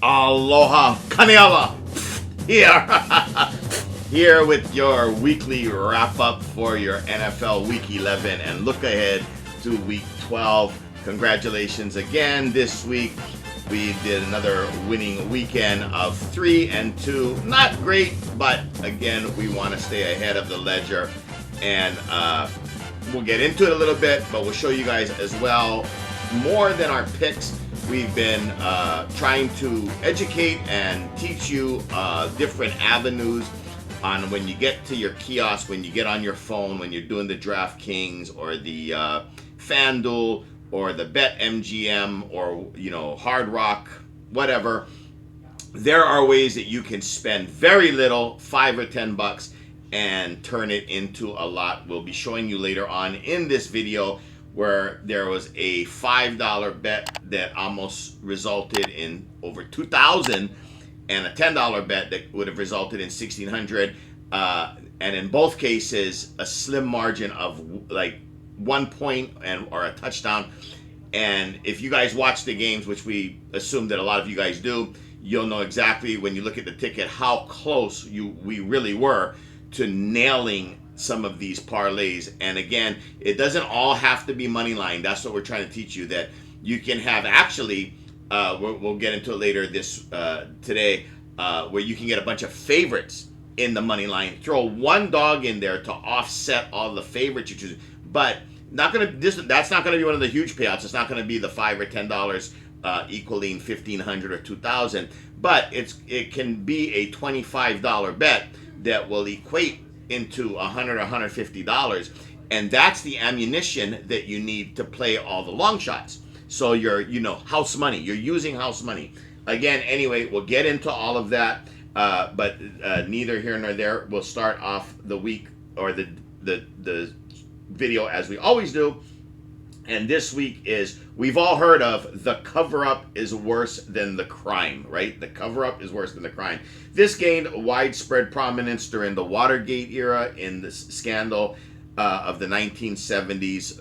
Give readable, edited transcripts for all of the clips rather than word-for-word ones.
Aloha Kaniala here. Here with your weekly wrap up for your NFL Week 11 and look ahead to Week 12. Congratulations again this week. We did another winning weekend of 3-2. Not great, but again, we want to stay ahead of the ledger. And we'll get into it a little bit, but we'll show you guys as well more than our picks. We've been trying to educate and teach you different avenues on when you get to your kiosk, when you get on your phone, when you're doing the DraftKings or the FanDuel or the BetMGM or Hard Rock, whatever. There are ways that you can spend very little, $5 or $10, and turn it into a lot. We'll be showing you later on in this video where there was a $5 bet that almost resulted in over $2,000 and a $10 bet that would have resulted in $1,600. And in both cases, a slim margin of like 1 point or a touchdown. And if you guys watch the games, which we assume that a lot of you guys do, you'll know exactly when you look at the ticket how close we really were to nailing some of these parlays. And again, it doesn't all have to be money line. That's what we're trying to teach you, that you can have actually we'll get into it later today where you can get a bunch of favorites in the money line. Throw one dog in there to offset all the favorites you choose, but that's not gonna be one of the huge payouts. It's not gonna be the $5 or $10 equaling $1,500 or $2,000, but it can be a $25 bet that will equate into $100 or $150, and that's the ammunition that you need to play all the long shots. So you're house money. You're using house money. Again, anyway, we'll get into all of that, but neither here nor there. We'll start off the week or the video as we always do. And this week is, we've all heard of the cover-up is worse than the crime, right? The cover-up is worse than the crime. This gained widespread prominence during the Watergate era in the scandal of the 1970s.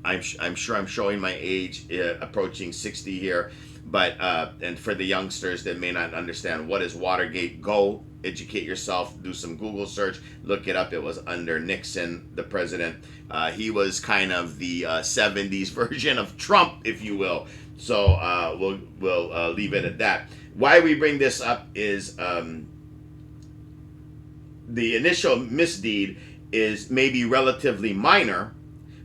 I'm sure I'm showing my age, approaching 60 here. But and for the youngsters that may not understand what is Watergate, go educate yourself, do some Google search, look it up. It was under Nixon, the president. He was kind of the 70s version of Trump, if you will. So we'll leave it at that. Why we bring this up is the initial misdeed is maybe relatively minor,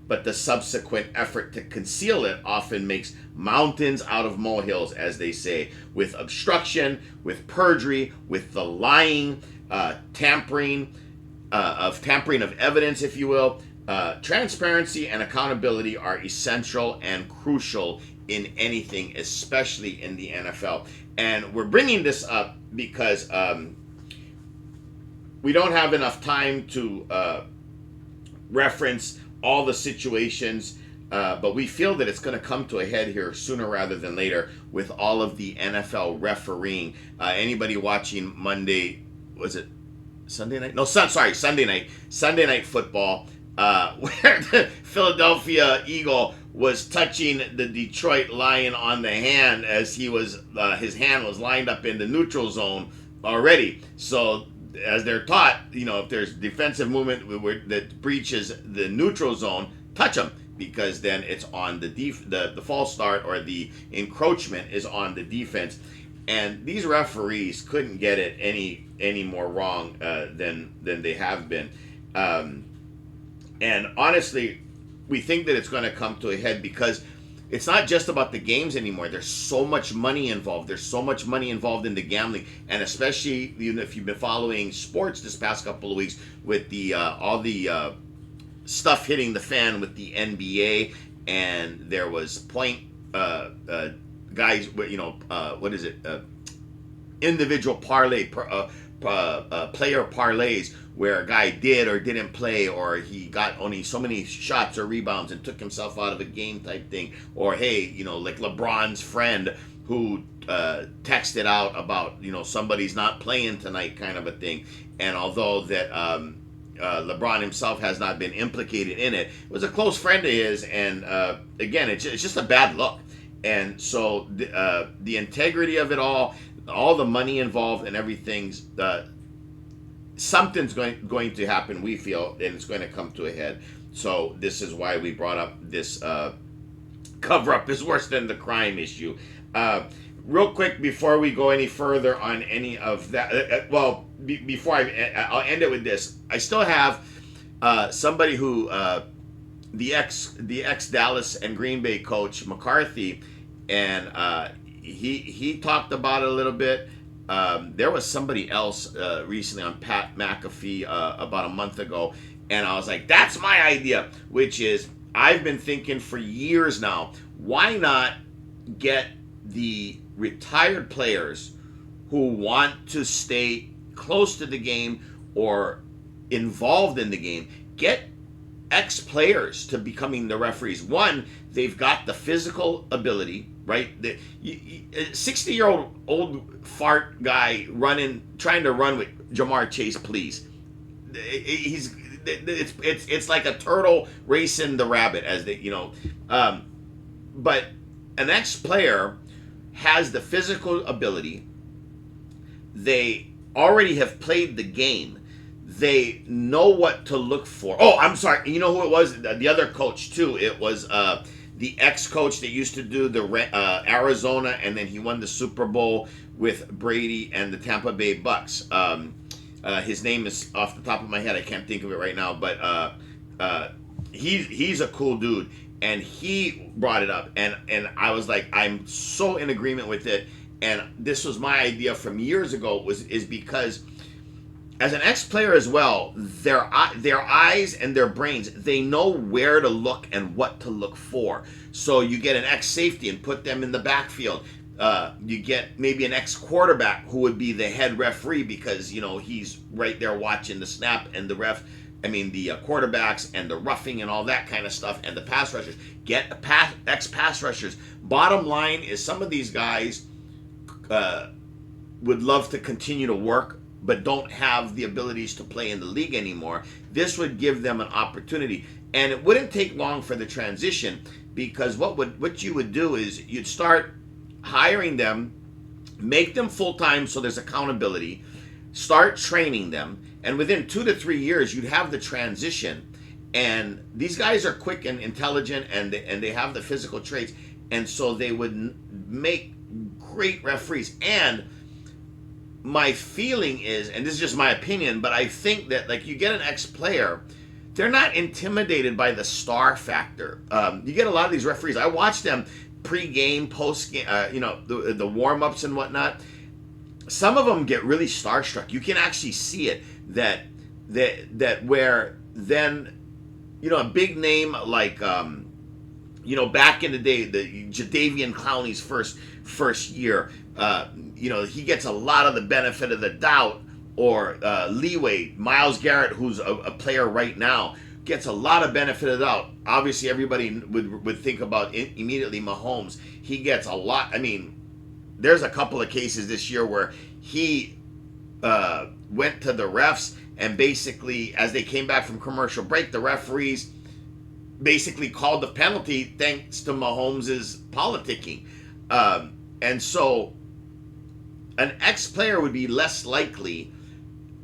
but the subsequent effort to conceal it often makes mountains out of molehills, as they say, with obstruction, with perjury, with the lying, tampering of evidence, if you will. Transparency and accountability are essential and crucial in anything, especially in the NFL. And we're bringing this up because we don't have enough time to reference all the situations, but we feel that it's going to come to a head here sooner rather than later with all of the NFL refereeing. Anybody watching Monday, was it Sunday night? No, Sunday night. Sunday night football, where the Philadelphia Eagle was touching the Detroit Lion on the hand as he was his hand was lined up in the neutral zone already. So as they're taught, if there's defensive movement that breaches the neutral zone, touch them, because then it's on the false start, or the encroachment is on the defense. And these referees couldn't get it any more wrong than they have been. And honestly, we think that it's going to come to a head because it's not just about the games anymore. There's so much money involved. There's so much money involved in the gambling, and especially if you've been following sports this past couple of weeks with the all the stuff hitting the fan with the NBA, and there was guys, what is it? Individual player parlays where a guy did or didn't play, or he got only so many shots or rebounds and took himself out of a game type thing, or hey, like LeBron's friend who texted out about somebody's not playing tonight kind of a thing. And although that LeBron himself has not been implicated in it, it was a close friend of his, and again, it's just a bad look. And so the integrity of it all the money involved and everything's something's going to happen. We feel, and it's going to come to a head. So this is why we brought up this cover up is worse than the crime issue. Real quick before we go any further on any of that, before I'll end it with this. I still have somebody who the ex Dallas and Green Bay coach McCarthy, and he talked about it a little bit. There was somebody else recently on Pat McAfee about a month ago, and I was like, that's my idea, which is I've been thinking for years now, why not get the retired players who want to stay close to the game or involved in the game, get ex-players to becoming the referees. One, they've got the physical ability, right? The 60-year-old old fart guy trying to run with Jamar Chase, please. It's like a turtle racing the rabbit, as they, but an ex-player has the physical ability. They already have played the game. They know what to look for. Oh, I'm sorry. You know who it was? The other coach too. It was the ex-coach that used to do the Arizona, and then he won the Super Bowl with Brady and the Tampa Bay Bucks. His name is off the top of my head. I can't think of it right now, but he's a cool dude, and he brought it up, and I was like, I'm so in agreement with it. And this was my idea from years ago. Is because as an ex-player as well, their eyes and their brains, they know where to look and what to look for. So you get an ex-safety and put them in the backfield. You get maybe an ex-quarterback who would be the head referee because, he's right there watching the snap and the quarterbacks and the roughing and all that kind of stuff, and the pass rushers. Get ex-pass rushers. Bottom line is some of these guys would love to continue to work but don't have the abilities to play in the league anymore. This would give them an opportunity, and it wouldn't take long for the transition, because what you would do is you'd start hiring them, make them full-time so there's accountability, start training them, and within 2 to 3 years you'd have the transition. And these guys are quick and intelligent, and they have the physical traits, and so they would make great referees. And my feeling is, and this is just my opinion, but I think that, like, you get an ex-player, they're not intimidated by the star factor. You get a lot of these referees, I watch them pre-game, post-game, the warm-ups and whatnot. Some of them get really starstruck. You can actually see it, that where then, a big name like, back in the day, the Jadeveon Clowney's first year, he gets a lot of the benefit of the doubt, or leeway. Myles Garrett, who's a player right now, gets a lot of benefit of the doubt. Obviously, everybody would think about immediately Mahomes. He gets a lot. There's a couple of cases this year where he went to the refs, and basically, as they came back from commercial break, the referees basically called the penalty thanks to Mahomes' politicking. And so an ex-player would be less likely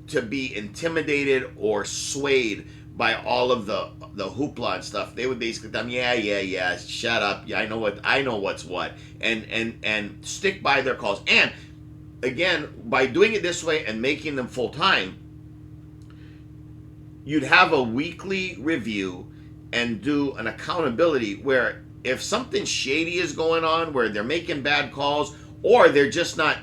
to be intimidated or swayed by all of the hoopla and stuff. They would basically tell them, yeah, shut up. Yeah, I know what's what, and stick by their calls. And again, by doing it this way and making them full time, you'd have a weekly review and do an accountability where if something shady is going on, where they're making bad calls, or they're just not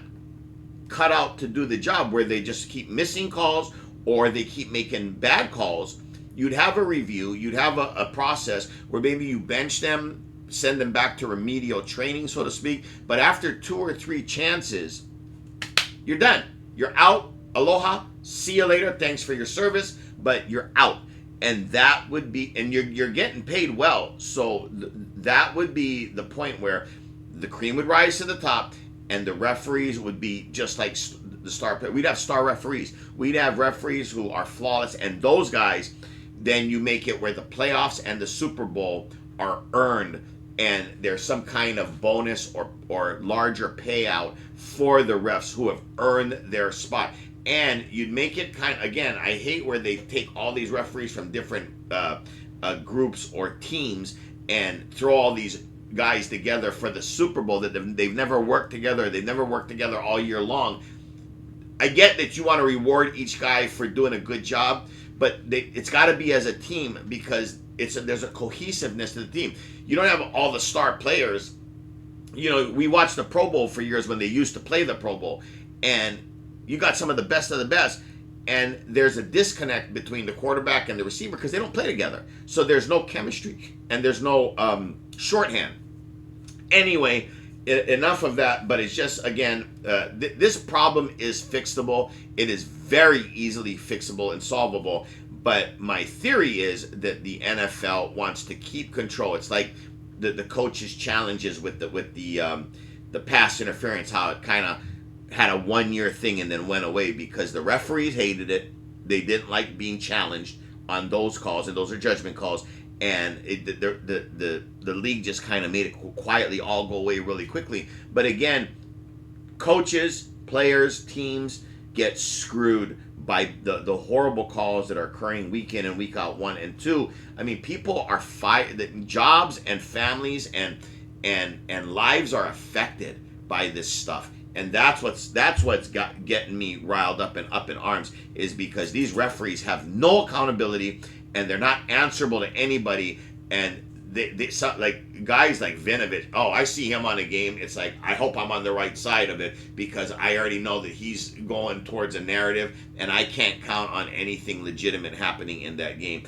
cut out to do the job, where they just keep missing calls or they keep making bad calls, you'd have a review, you'd have a process where maybe you bench them, send them back to remedial training, so to speak. But after 2 or 3 chances, you're done. You're out. Aloha. See you later. Thanks for your service, but you're out. And that would be, and you're getting paid well. So that would be the point where the cream would rise to the top, and the referees would be just like the star. We'd have star referees. We'd have referees who are flawless, and those guys, then you make it where the playoffs and the Super Bowl are earned and there's some kind of bonus or larger payout for the refs who have earned their spot. And you'd make it kind of, again, I hate where they take all these referees from different groups or teams and throw all these guys together for the Super Bowl that they've never worked together. They've never worked together all year long. I get that you want to reward each guy for doing a good job, but it's got to be as a team, because there's a cohesiveness to the team. You don't have all the star players. We watched the Pro Bowl for years when they used to play the Pro Bowl, and you got some of the best, and there's a disconnect between the quarterback and the receiver because they don't play together. So there's no chemistry and there's no shorthand. Anyway, enough of that, but it's just, again, this problem is fixable. It is very easily fixable and solvable, but my theory is that the NFL wants to keep control. It's like the coaches' challenges with the pass interference, how it kind of had a 1-year thing and then went away because the referees hated it. They didn't like being challenged on those calls, and those are judgment calls. And the league just kind of made it quietly all go away really quickly. But again, coaches, players, teams get screwed by the horrible calls that are occurring week in and week out, 1 and 2. I mean, people are jobs and families and lives are affected by this stuff. And that's what's getting me riled up and up in arms, is because these referees have no accountability and they're not answerable to anybody. And they like guys like Vinovich. Oh, I see him on a game. It's like, I hope I'm on the right side of it because I already know that he's going towards a narrative, and I can't count on anything legitimate happening in that game.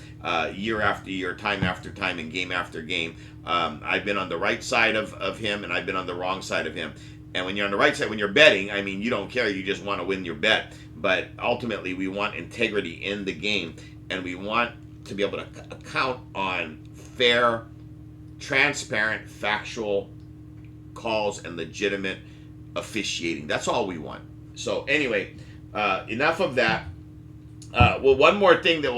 Year after year, time after time, and game after game, I've been on the right side of him, and I've been on the wrong side of him. And when you're on the right side, when you're betting, I mean, you don't care. You just want to win your bet. But ultimately, we want integrity in the game, and we want to be able to count on fair, transparent, factual calls and legitimate officiating. That's all we want. So anyway, enough of that. One more thing that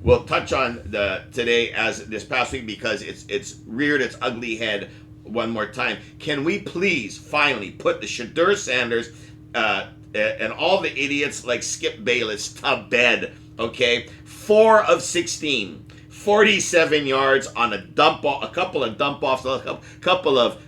we'll touch on today as this past week, because it's reared its ugly head one more time. Can we please finally put the Shedeur Sanders and all the idiots like Skip Bayless to bed? Okay, 4 of 16, 47 yards on a couple of dump offs, a couple of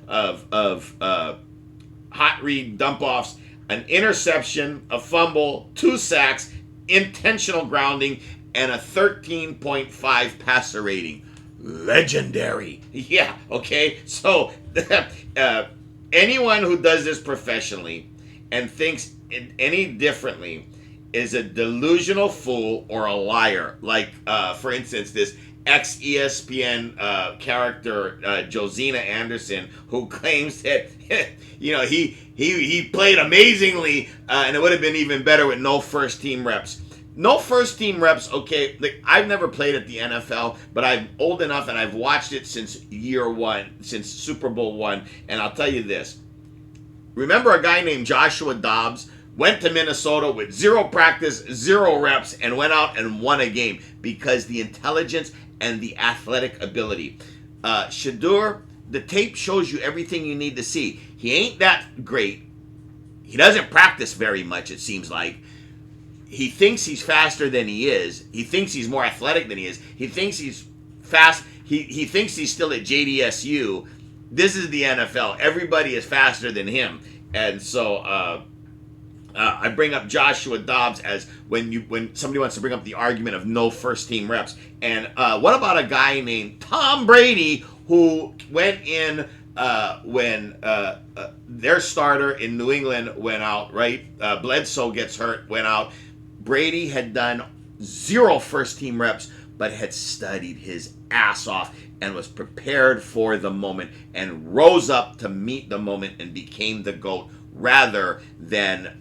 hot read dump offs, an interception, a fumble, 2 sacks, intentional grounding, and a 13.5 passer rating. Legendary. Yeah, okay? So, anyone who does this professionally and thinks any differently is a delusional fool or a liar. Like, for instance, this ex-ESPN character, Josina Anderson, who claims that, he played amazingly, and it would have been even better with no first-team reps. No first-team reps, okay. Like, I've never played at the NFL, but I'm old enough and I've watched it since year 1, since Super Bowl 1. And I'll tell you this. Remember a guy named Joshua Dobbs went to Minnesota with 0 practice, 0 reps, and went out and won a game because the intelligence and the athletic ability. Shedeur, the tape shows you everything you need to see. He ain't that great. He doesn't practice very much, it seems like. He thinks he's faster than he is. He thinks he's more athletic than he is. He thinks he's fast. He thinks he's still at JDSU. This is the NFL. Everybody is faster than him. And so I bring up Joshua Dobbs as when somebody wants to bring up the argument of no first-team reps. And what about a guy named Tom Brady who went in when their starter in New England went out, right? Bledsoe gets hurt, went out. Brady had done 0 first-team reps, but had studied his ass off and was prepared for the moment and rose up to meet the moment and became the GOAT rather than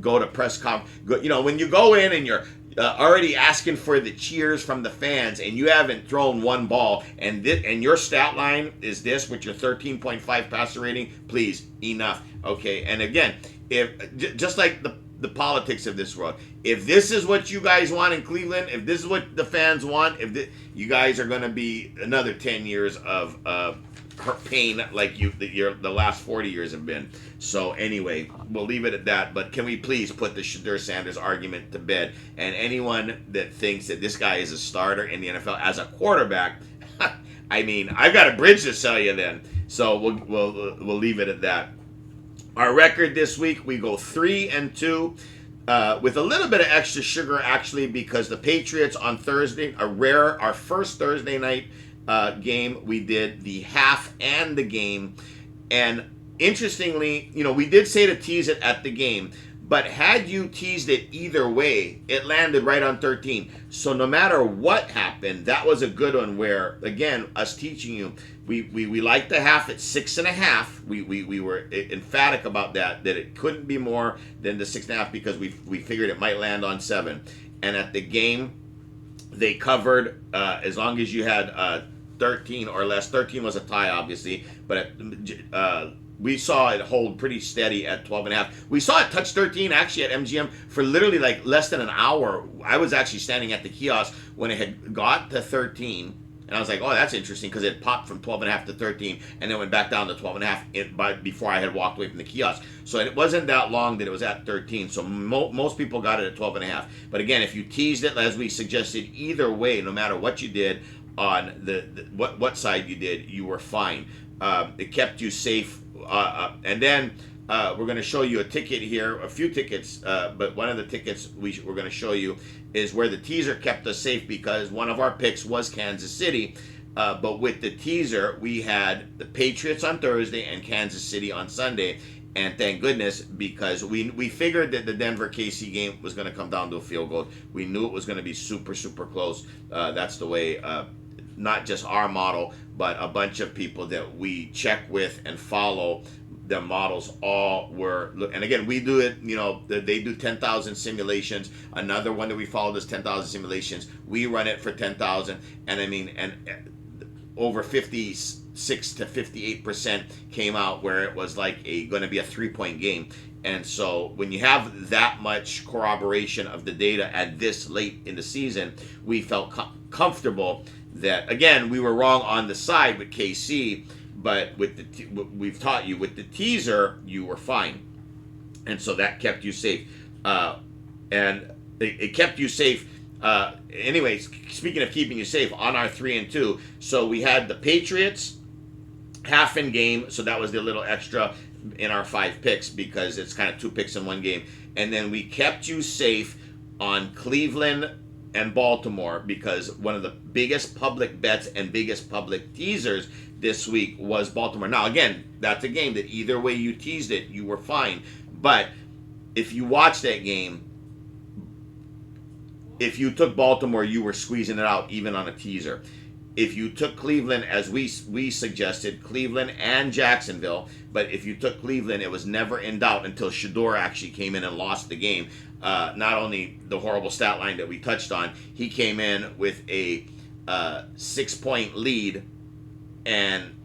go to press conference. When you go in and you're already asking for the cheers from the fans and you haven't thrown 1 ball and your stat line is this with your 13.5 passer rating, please, enough. Okay, and again, if just like the politics of this world. If this is what you guys want in Cleveland, if this is what the fans want, you guys are going to be another 10 years of pain like the last 40 years have been. So anyway, we'll leave it at that. But can we please put the Shedeur Sanders argument to bed? And anyone that thinks that this guy is a starter in the NFL as a quarterback, I mean, I've got a bridge to sell you then. So we'll leave it at that. Our record this week, we go 3-2 with a little bit of extra sugar actually, because the Patriots on Thursday, our first Thursday night game, we did the half and the game. And interestingly, we did say to tease it at the game, but had you teased it either way, it landed right on 13. So no matter what happened, that was a good one where, again, us teaching you, we liked the half at 6.5. We were emphatic about that it couldn't be more than the 6.5 because we figured it might land on 7. And at the game, they covered as long as you had 13 or less. 13 was a tie, obviously, but we saw it hold pretty steady at 12.5. We saw it touch 13 actually at MGM for literally like less than an hour. I was actually standing at the kiosk when it had got to 13, and I was like, oh, that's interesting, because it popped from 12.5 to 13 and then went back down to 12.5 before I had walked away from the kiosk. So it wasn't that long that it was at 13. So most people got it at 12.5. But again, if you teased it, as we suggested, either way, no matter what you did on what side you did, you were fine. It kept you safe. And then we're going to show you a ticket here, a few tickets, but one of the tickets we're going to show you is where the teaser kept us safe, because one of our picks was Kansas City. But with the teaser, we had the Patriots on Thursday and Kansas City on Sunday. And thank goodness, because we figured that the Denver-KC game was going to come down to a field goal. We knew it was going to be super, super close. That's the way, not just our model, but a bunch of people that we check with and follow, the models all were. And again, we do it, they do 10,000 simulations. Another one that we follow is 10,000 simulations. We run it for 10,000. And I mean, and over 56 to 58% came out where it was like going to be a 3-point game. And so when you have that much corroboration of the data at this late in the season, we felt comfortable that, again, we were wrong on the side with KC, but with we've taught you with the teaser, you were fine. And so that kept you safe. And it kept you safe. Anyways, speaking of keeping you safe, on our 3-2, so we had the Patriots half in game, so that was the little extra in our 5 picks, because it's kind of 2 picks in one game. And then we kept you safe on Cleveland and Baltimore, because one of the biggest public bets and biggest public teasers this week was Baltimore. Now, again, that's a game that either way you teased it, you were fine. But if you watch that game, if you took Baltimore, you were squeezing it out even on a teaser. If you took Cleveland, as we suggested, Cleveland and Jacksonville, but if you took Cleveland, it was never in doubt until Shedeur actually came in and lost the game. Not only the horrible stat line that we touched on, he came in with a 6-point lead and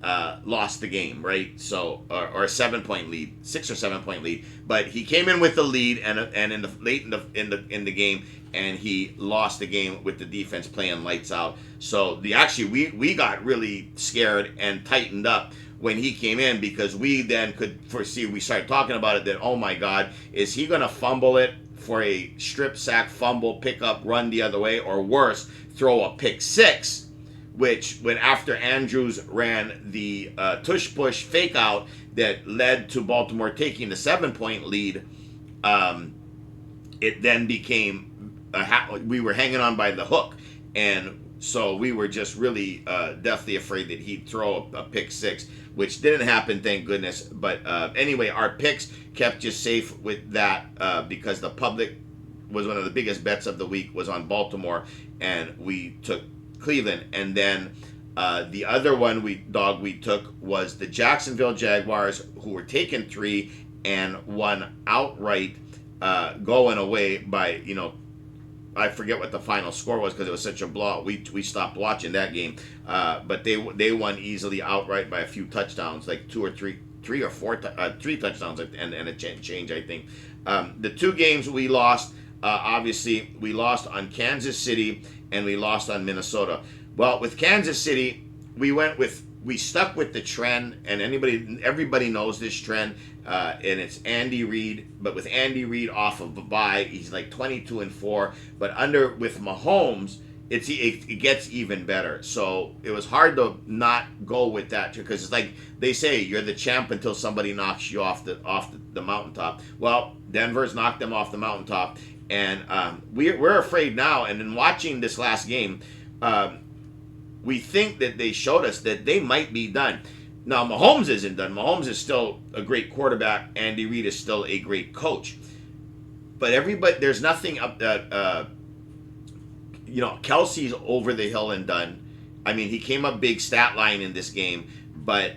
lost the game, right? So, or a 7-point lead, 6 or 7-point lead. But he came in with the lead and in the late in the game, and he lost the game with the defense playing lights out. So we got really scared and tightened up when he came in, because we then could foresee, we started talking about it, that, oh my God, is he going to fumble it for a strip sack, fumble, pick up, run the other way, or worse, throw a pick 6, which when after Andrews ran the tush push fake out that led to Baltimore taking the 7-point lead, it then became we were hanging on by the hook, and so we were just really deathly afraid that he'd throw a pick 6, which didn't happen, thank goodness. But anyway, our picks kept you safe with that, because the public was one of the biggest bets of the week was on Baltimore, and we took Cleveland. And then the other one we took was the Jacksonville Jaguars, who were taking 3 and won outright, going away by, I forget what the final score was because it was such a blowout. We stopped watching that game, but they won easily outright by a few touchdowns, like 3 or 4 touchdowns and a change, I think. The two games we lost, obviously, we lost on Kansas City and we lost on Minnesota. Well, with Kansas City, we stuck with the trend, and everybody knows this trend, and it's Andy Reid. But with Andy Reid off of a bye, he's like 22-4. But with Mahomes, it gets even better. So it was hard to not go with that, because it's like they say, you're the champ until somebody knocks you off the mountaintop. Well, Denver's knocked them off the mountaintop, and we're afraid now. And in watching this last game, we think that they showed us that they might be done. Now, Mahomes isn't done. Mahomes is still a great quarterback. Andy Reid is still a great coach. But there's nothing up that, Kelsey's over the hill and done. I mean, he came up big stat line in this game, but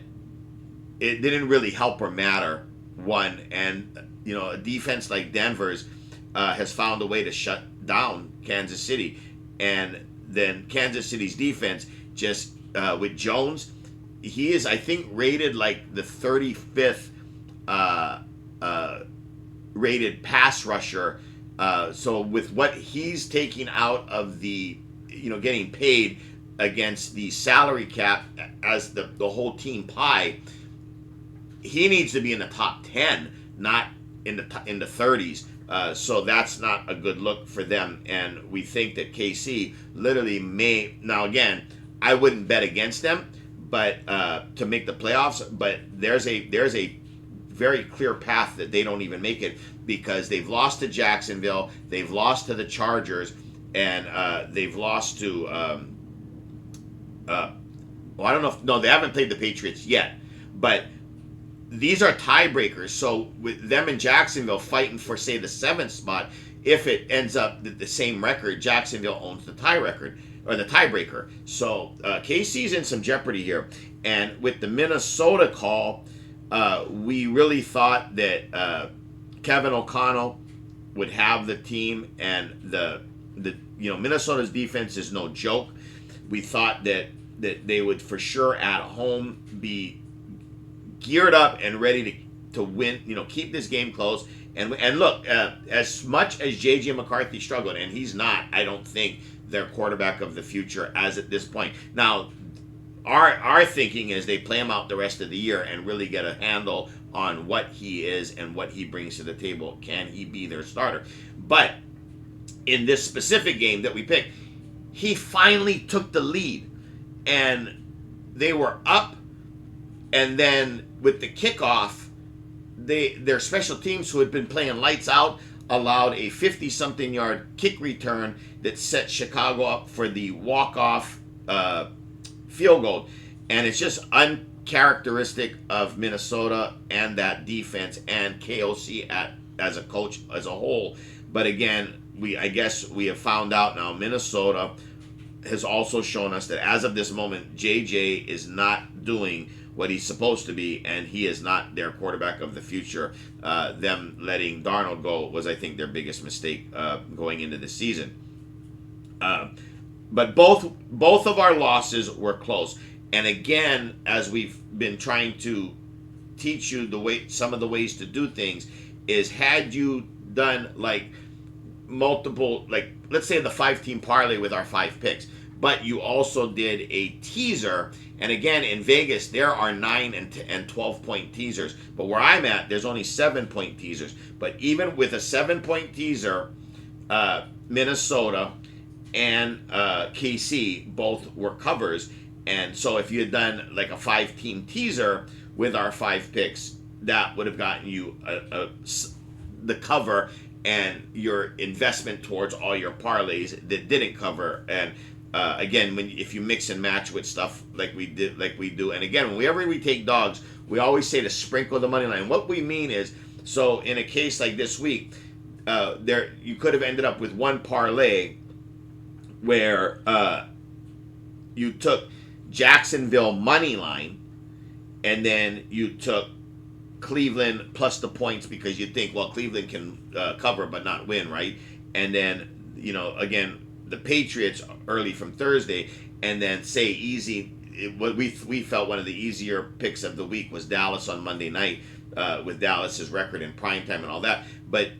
it didn't really help or matter. One, and, a defense like Denver's has found a way to shut down Kansas City. And then Kansas City's defense, just with Jones, he is, I think, rated like the 35th rated pass rusher. So with what he's taking out of the, getting paid against the salary cap as the whole team pie, he needs to be in the top 10, not in the 30s. So that's not a good look for them, and we think that KC literally may. Now again, I wouldn't bet against them, but to make the playoffs. But there's a very clear path that they don't even make it, because they've lost to Jacksonville, they've lost to the Chargers, and they've lost to. I don't know if they haven't played the Patriots yet, but these are tiebreakers. So with them and Jacksonville fighting for, say, the 7th spot, if it ends up the same record, Jacksonville owns the tie record or the tiebreaker. So KC's in some jeopardy here. And with the Minnesota call, we really thought that Kevin O'Connell would have the team, and the Minnesota's defense is no joke. We thought that they would for sure at home be geared up and ready to win, keep this game close. And look, as much as J.J. McCarthy struggled, and he's not, I don't think, their quarterback of the future as at this point. Now, our thinking is they play him out the rest of the year and really get a handle on what he is and what he brings to the table. Can he be their starter? But in this specific game that we picked, he finally took the lead, and they were up, and then with the kickoff, their special teams, who had been playing lights out, allowed a 50-something yard kick return that set Chicago up for the walk-off field goal. And it's just uncharacteristic of Minnesota and that defense and KOC as a coach as a whole. But again, I guess we have found out now, Minnesota has also shown us that as of this moment, JJ is not doing what he's supposed to be, and he is not their quarterback of the future. Them letting Darnold go was, I think, their biggest mistake going into the season. But both of our losses were close. And again, as we've been trying to teach you some of the ways to do things, is had you done like multiple, like let's say the 5-team parlay with our 5 picks, but you also did a teaser. And again, in Vegas, there are 9 and 12-point teasers. But where I'm at, there's only 7-point teasers. But even with a 7-point teaser, Minnesota and KC both were covers. And so if you had done like a 5-team teaser with our 5 picks, that would have gotten you the cover and your investment towards all your parlays that didn't cover. And again, if you mix and match with stuff like we do, and again, whenever we take dogs, we always say to sprinkle the money line. What we mean is, so in a case like this week, you could have ended up with one parlay where you took Jacksonville money line, and then you took Cleveland plus the points because you think, well, Cleveland can cover but not win, right? And then, again, the Patriots early from Thursday, and then what we felt one of the easier picks of the week was Dallas on Monday night, with Dallas's record in primetime and all that. But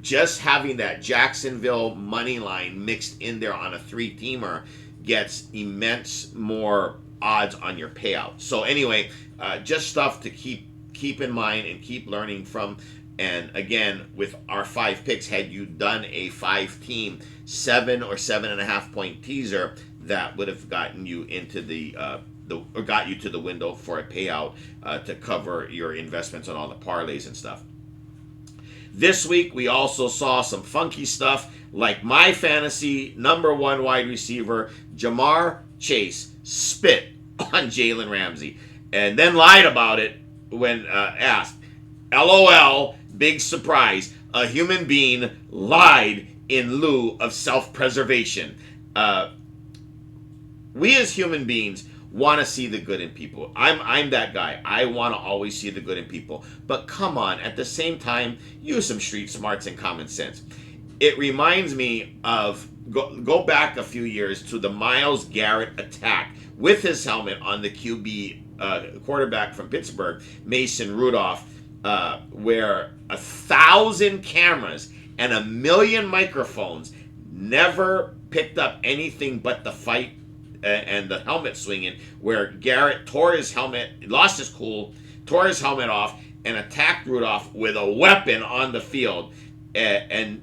just having that Jacksonville money line mixed in there on a three-teamer gets immense more odds on your payout. So anyway, just stuff to keep in mind and keep learning from. And again, with our 5 picks, had you done a 5-team 7 or 7.5 point teaser, that would have gotten you into or got you to the window for a payout to cover your investments on all the parlays and stuff. This week, we also saw some funky stuff, like my fantasy number 1 wide receiver, Jamar Chase, spit on Jalen Ramsey, and then lied about it when asked. LOL, big surprise. A human being lied in lieu of self-preservation. We as human beings want to see the good in people. I'm that guy. I want to always see the good in people. But come on, at the same time, use some street smarts and common sense. It reminds me of, go back a few years to the Myles Garrett attack with his helmet on the QB quarterback from Pittsburgh, Mason Rudolph, where 1,000 cameras and 1,000,000 microphones never picked up anything but the fight and the helmet swinging, where Garrett tore his helmet, lost his cool, tore his helmet off, and attacked Rudolph with a weapon on the field. And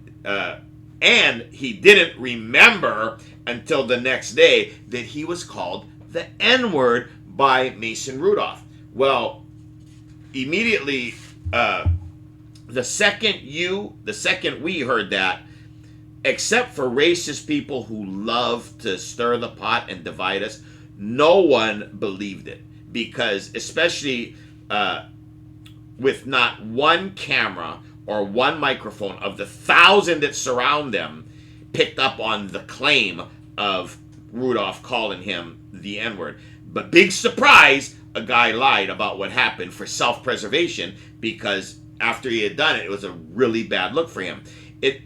he didn't remember until the next day that he was called the N-word by Mason Rudolph. Well, immediately, the second we heard that, except for racist people who love to stir the pot and divide us, no one believed it. Because especially with not one camera or one microphone of the 1,000 that surround them picked up on the claim of Rudolph calling him the N-word. But big surprise, a guy lied about what happened for self-preservation, because after he had done it, it was a really bad look for him.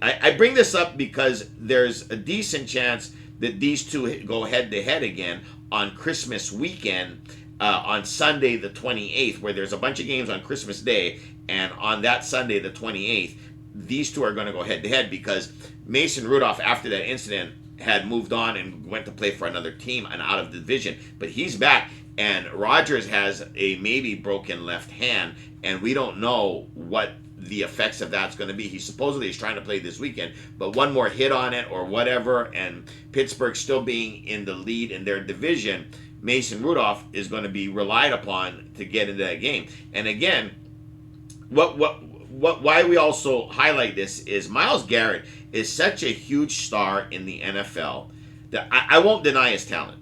I bring this up because there's a decent chance that these two go head-to-head again on Christmas weekend, on Sunday the 28th, where there's a bunch of games on Christmas Day, and on that Sunday the 28th, these two are going to go head-to-head because Mason Rudolph, after that incident, had moved on and went to play for another team and out of the division. But he's back, and Rodgers has a maybe broken left hand, and we don't know what the effects of that's going to be. He supposedly is trying to play this weekend, but one more hit on it or whatever, and Pittsburgh still being in the lead in their division, Mason Rudolph is going to be relied upon to get into that game. And again, why we also highlight this is Myles Garrett is such a huge star in the NFL that I won't deny his talent.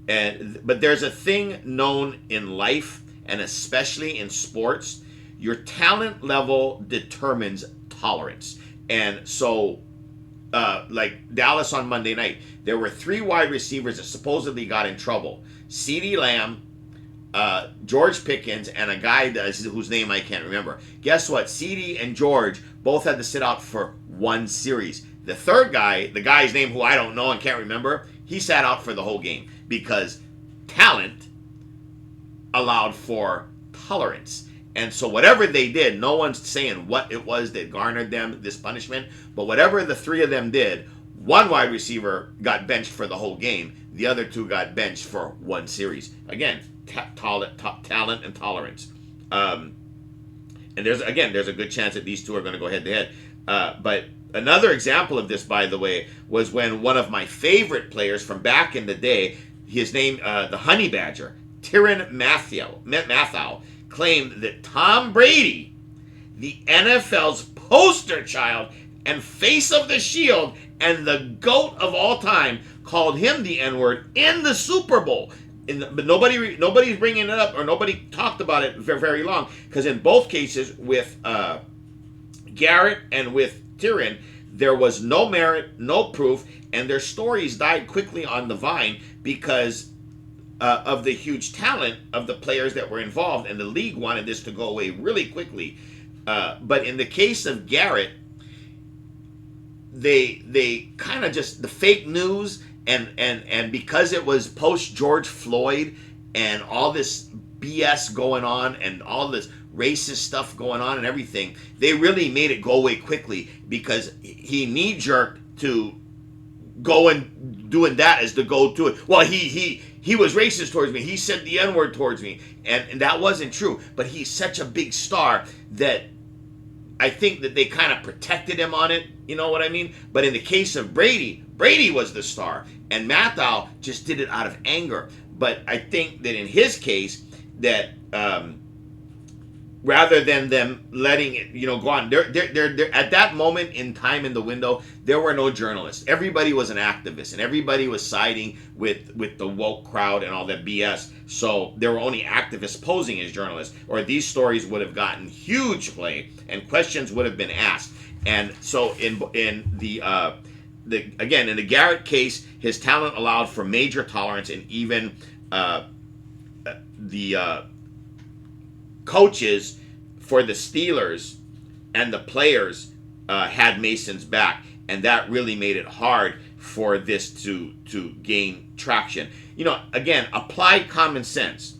But there's a thing known in life, and especially in sports, your talent level determines tolerance. And so, like Dallas on Monday night, there were 3 wide receivers that supposedly got in trouble. CeeDee Lamb, George Pickens, and a guy whose name I can't remember. Guess what? CeeDee and George both had to sit out for 1 series. The third guy, the guy's name who I don't know and can't remember, he sat out for the whole game because talent allowed for tolerance. And so whatever they did, no one's saying what it was that garnered them this punishment, but whatever the 3 of them did, 1 wide receiver got benched for the whole game. The other 2 got benched for 1 series. Again, talent and tolerance. And there's a good chance that these 2 are going to go head to head. But another example of this, by the way, was when one of my favorite players from back in the day, his name, the Honey Badger, Tyrann Mathieu, claimed that Tom Brady, the NFL's poster child and face of the shield and the GOAT of all time, called him the N-word in the Super Bowl. But nobody's bringing it up, or nobody talked about it for very long, because in both cases, with Garrett and with Tyrann, there was no merit, no proof, and their stories died quickly on the vine because of the huge talent of the players that were involved, and the league wanted this to go away really quickly. But in the case of Garrett, they kind of just, the fake news, and because it was post George Floyd and all this BS going on and all this racist stuff going on and everything, they really made it go away quickly because he knee-jerked to go and doing that as the go-to. Well, he was racist towards me. He said the N-word towards me, and that wasn't true. But he's such a big star that I think that they kind of protected him on it. You know what I mean? But in the case of Brady, Brady was the star, and Mathau just did it out of anger. But I think that in his case, that rather than them letting it, go on, they're at that moment in time in the window, there were no journalists. Everybody was an activist, and everybody was siding with the woke crowd and all that BS. So there were only activists posing as journalists, or these stories would have gotten huge play, and questions would have been asked. And so in the Garrett case, his talent allowed for major tolerance, and even the coaches for the Steelers and the players had Mason's back, and that really made it hard for this to gain traction. Again, apply common sense.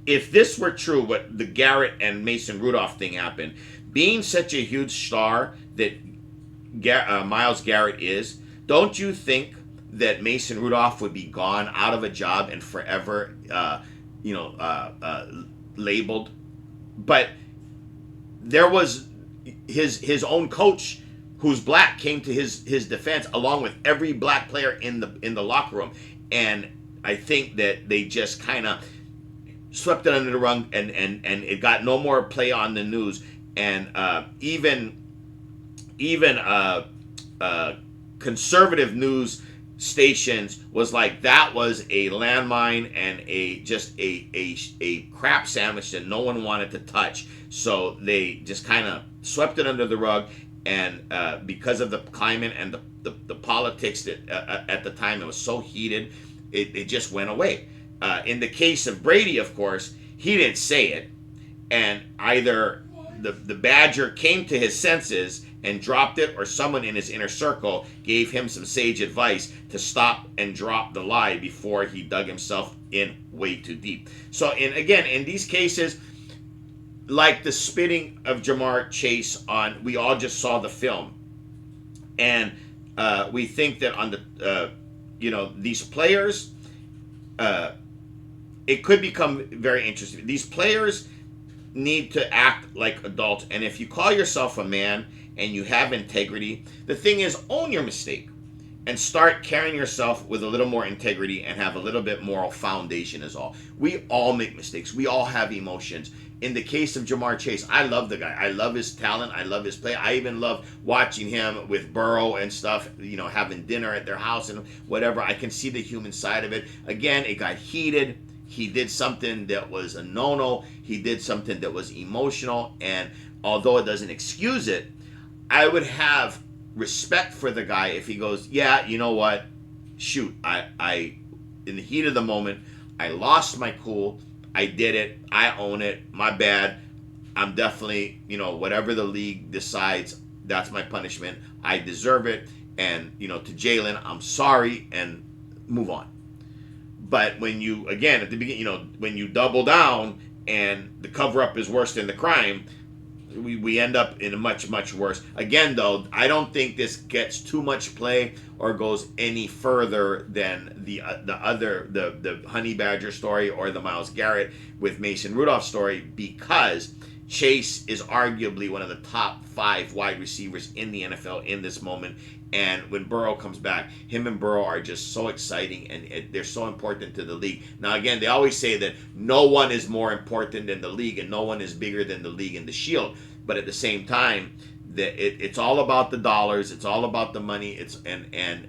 If this were true, what the Garrett and Mason Rudolph thing happened, being such a huge star that Myles Garrett is, don't you think that Mason Rudolph would be gone out of a job and forever, labeled? But there was his own coach, who's black, came to his defense, along with every black player in the locker room, and I think that they just kind of swept it under the rug, and it got no more play on the news, and even conservative news stations was like, that was a landmine and a crap sandwich that no one wanted to touch. So they just kind of swept it under the rug, and because of the climate and the politics that at the time, it was so heated, it just went away. In the case of Brady, of course, he didn't say it, and either the Badger came to his senses and dropped it, or someone in his inner circle gave him some sage advice to stop and drop the lie before he dug himself in way too deep. So, in these cases, like the spitting of Jamar Chase on, we all just saw the film, and we think that on the, these players, it could become very interesting. These players need to act like adults, and if you call yourself a man and you have integrity, the thing is, own your mistake and start carrying yourself with a little more integrity and have a little bit moral foundation is all. We all make mistakes. We all have emotions. In the case of Jamar Chase, I love the guy. I love his talent. I love his play. I even love watching him with Burrow and stuff, having dinner at their house and whatever. I can see the human side of it. Again, it got heated. He did something that was a no-no. He did something that was emotional, and although it doesn't excuse it, I would have respect for the guy if he goes, yeah, you know what? Shoot, I in the heat of the moment, I lost my cool. I did it. I own it. My bad. I'm definitely, whatever the league decides, that's my punishment. I deserve it. And, to Jalen, I'm sorry, and move on. But when you, again, at the beginning, when you double down and the cover-up is worse than the crime, we end up in a much, much worse. Again, though, I don't think this gets too much play or goes any further than the Honey Badger story or the Myles Garrett with Mason Rudolph story, because Chase is arguably one of the top 5 wide receivers in the NFL in this moment. And when Burrow comes back, him and Burrow are just so exciting, and they're so important to the league. Now, again, they always say that no one is more important than the league, and no one is bigger than the league and the Shield. But at the same time, it's all about the dollars. It's all about the money. It's and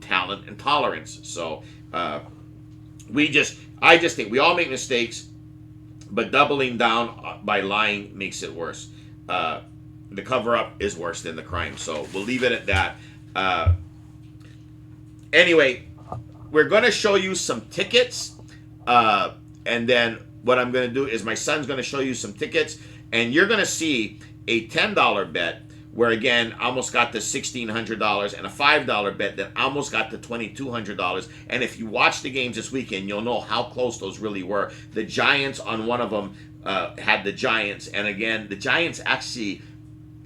talent and tolerance. So I just think we all make mistakes, but doubling down by lying makes it worse. The cover-up is worse than the crime. So we'll leave it at that. Anyway, we're going to show you some tickets. And then what I'm going to do is my son's going to show you some tickets. And you're going to see a $10 bet where, again, almost got the $1,600, and a $5 bet that almost got the $2,200. And if you watch the games this weekend, you'll know how close those really were. The Giants on one of them had the Giants, and again, the Giants actually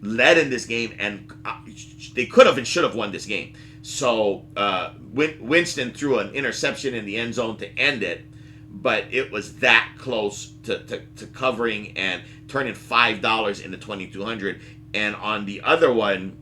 led in this game, and they could have and should have won this game. So Winston threw an interception in the end zone to end it, but it was that close to covering and turning $5 into 2,200. And on the other one,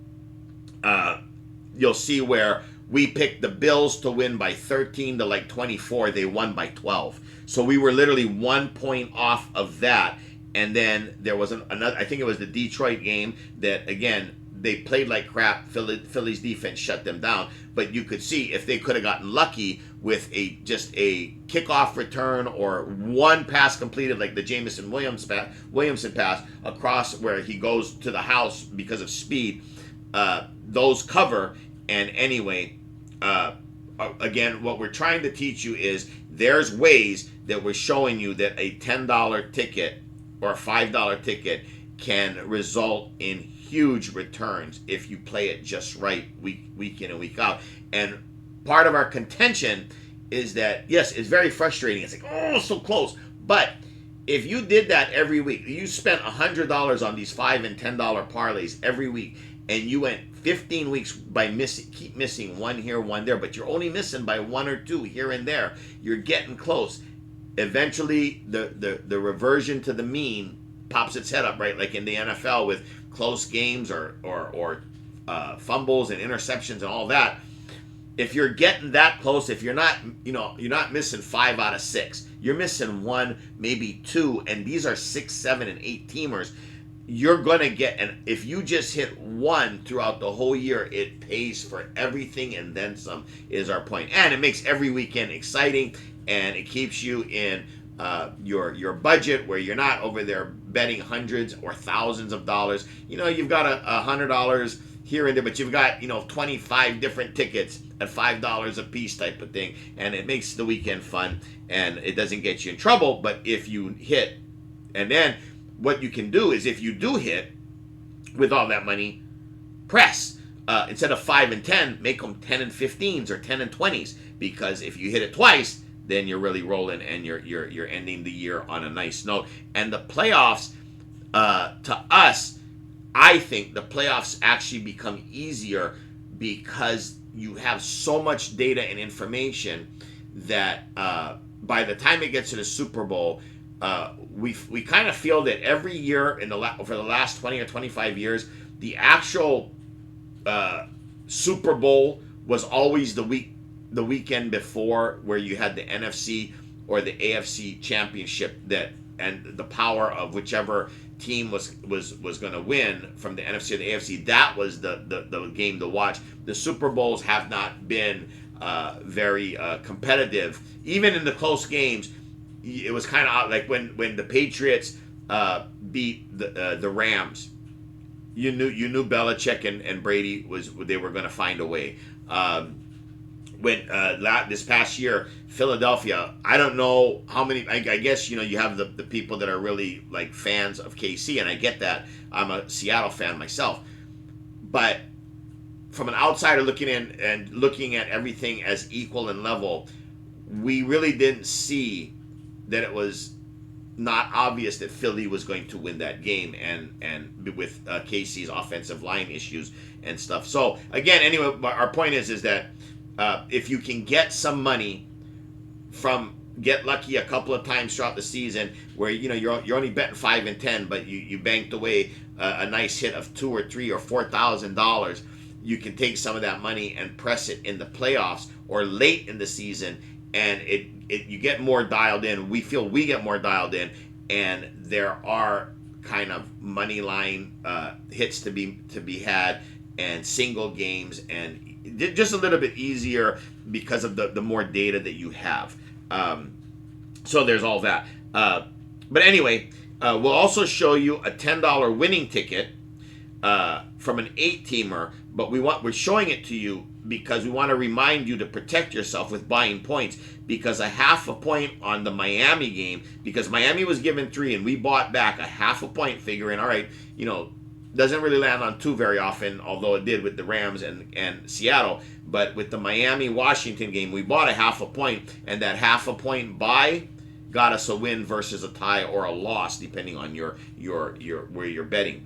you'll see where we picked the Bills to win by 13 to like 24. They won by 12. So we were literally 1 point off of that. And then there was another, I think it was the Detroit game that, again, they played like crap. Philly's defense shut them down. But you could see if they could have gotten lucky with just a kickoff return or one pass completed, like the Jameson Williamson pass across where he goes to the house because of speed, those cover. And anyway, again, what we're trying to teach you is there's ways that we're showing you that a $10 ticket or a $5 ticket can result in huge returns if you play it just right week in and week out. And part of our contention is that, yes, it's very frustrating. It's like, oh, so close. But if you did that every week, you spent $100 on these $5 and $10 parlays every week, and you went 15 weeks by keep missing one here, one there, but you're only missing by one or two here and there. You're getting close. Eventually, the reversion to the mean pops its head up, right? Like in the NFL with close games or fumbles and interceptions and all that. If you're getting that close, if you're not missing 5 out of 6, you're missing 1, maybe 2, and these are 6, 7, and 8 teamers. You're going to get, and if you just hit 1 throughout the whole year, it pays for everything and then some, is our point. And it makes every weekend exciting, and it keeps you in your budget where you're not over there betting hundreds or thousands of dollars. You've got $100 here and there, but you've got 25 different tickets at $5 a piece type of thing, and it makes the weekend fun, and it doesn't get you in trouble. But if you hit, and then what you can do is, if you do hit with all that money, press. Instead of 5 and 10, make them 10 and 15s or 10 and 20s, because if you hit it twice, then you're really rolling, and you're ending the year on a nice note. And the playoffs, to us, I think the playoffs actually become easier because you have so much data and information that by the time it gets to the Super Bowl, we kind of feel that every year for the last 20 or 25 years, the actual Super Bowl was always the weekend before, where you had the NFC or the AFC championship, and the power of whichever team was going to win from the NFC or the AFC. That was the game to watch. The Super Bowls have not been very competitive. Even in the close games, it was kind of like when the Patriots beat the Rams. You knew Belichick and Brady they were going to find a way. When this past year, Philadelphia, I don't know how many, I guess, you have the people that are really like fans of KC, and I get that. I'm a Seattle fan myself. But from an outsider looking in and looking at everything as equal and level, we really didn't see that it was not obvious that Philly was going to win that game, and with KC's offensive line issues and stuff. So again, anyway, our point is that if you can get some money get lucky a couple of times throughout the season, where you're only betting 5 and 10, but you banked away a nice hit of $2,000 or $3,000 or $4,000, you can take some of that money and press it in the playoffs or late in the season, and you get more dialed in. We feel we get more dialed in, and there are kind of money line hits to be had, and single games, and just a little bit easier because of the more data that you have. So there's all that. But anyway, we'll also show you a $10 winning ticket from an 8-teamer, but we're showing it to you because we want to remind you to protect yourself with buying points, because a half a point on the Miami game, because Miami was given 3 and we bought back a half a point, figuring, all right, doesn't really land on 2 very often, although it did with the Rams and Seattle. But with the Miami-Washington game, we bought a half a point, and that half a point buy got us a win versus a tie or a loss, depending on your where you're betting.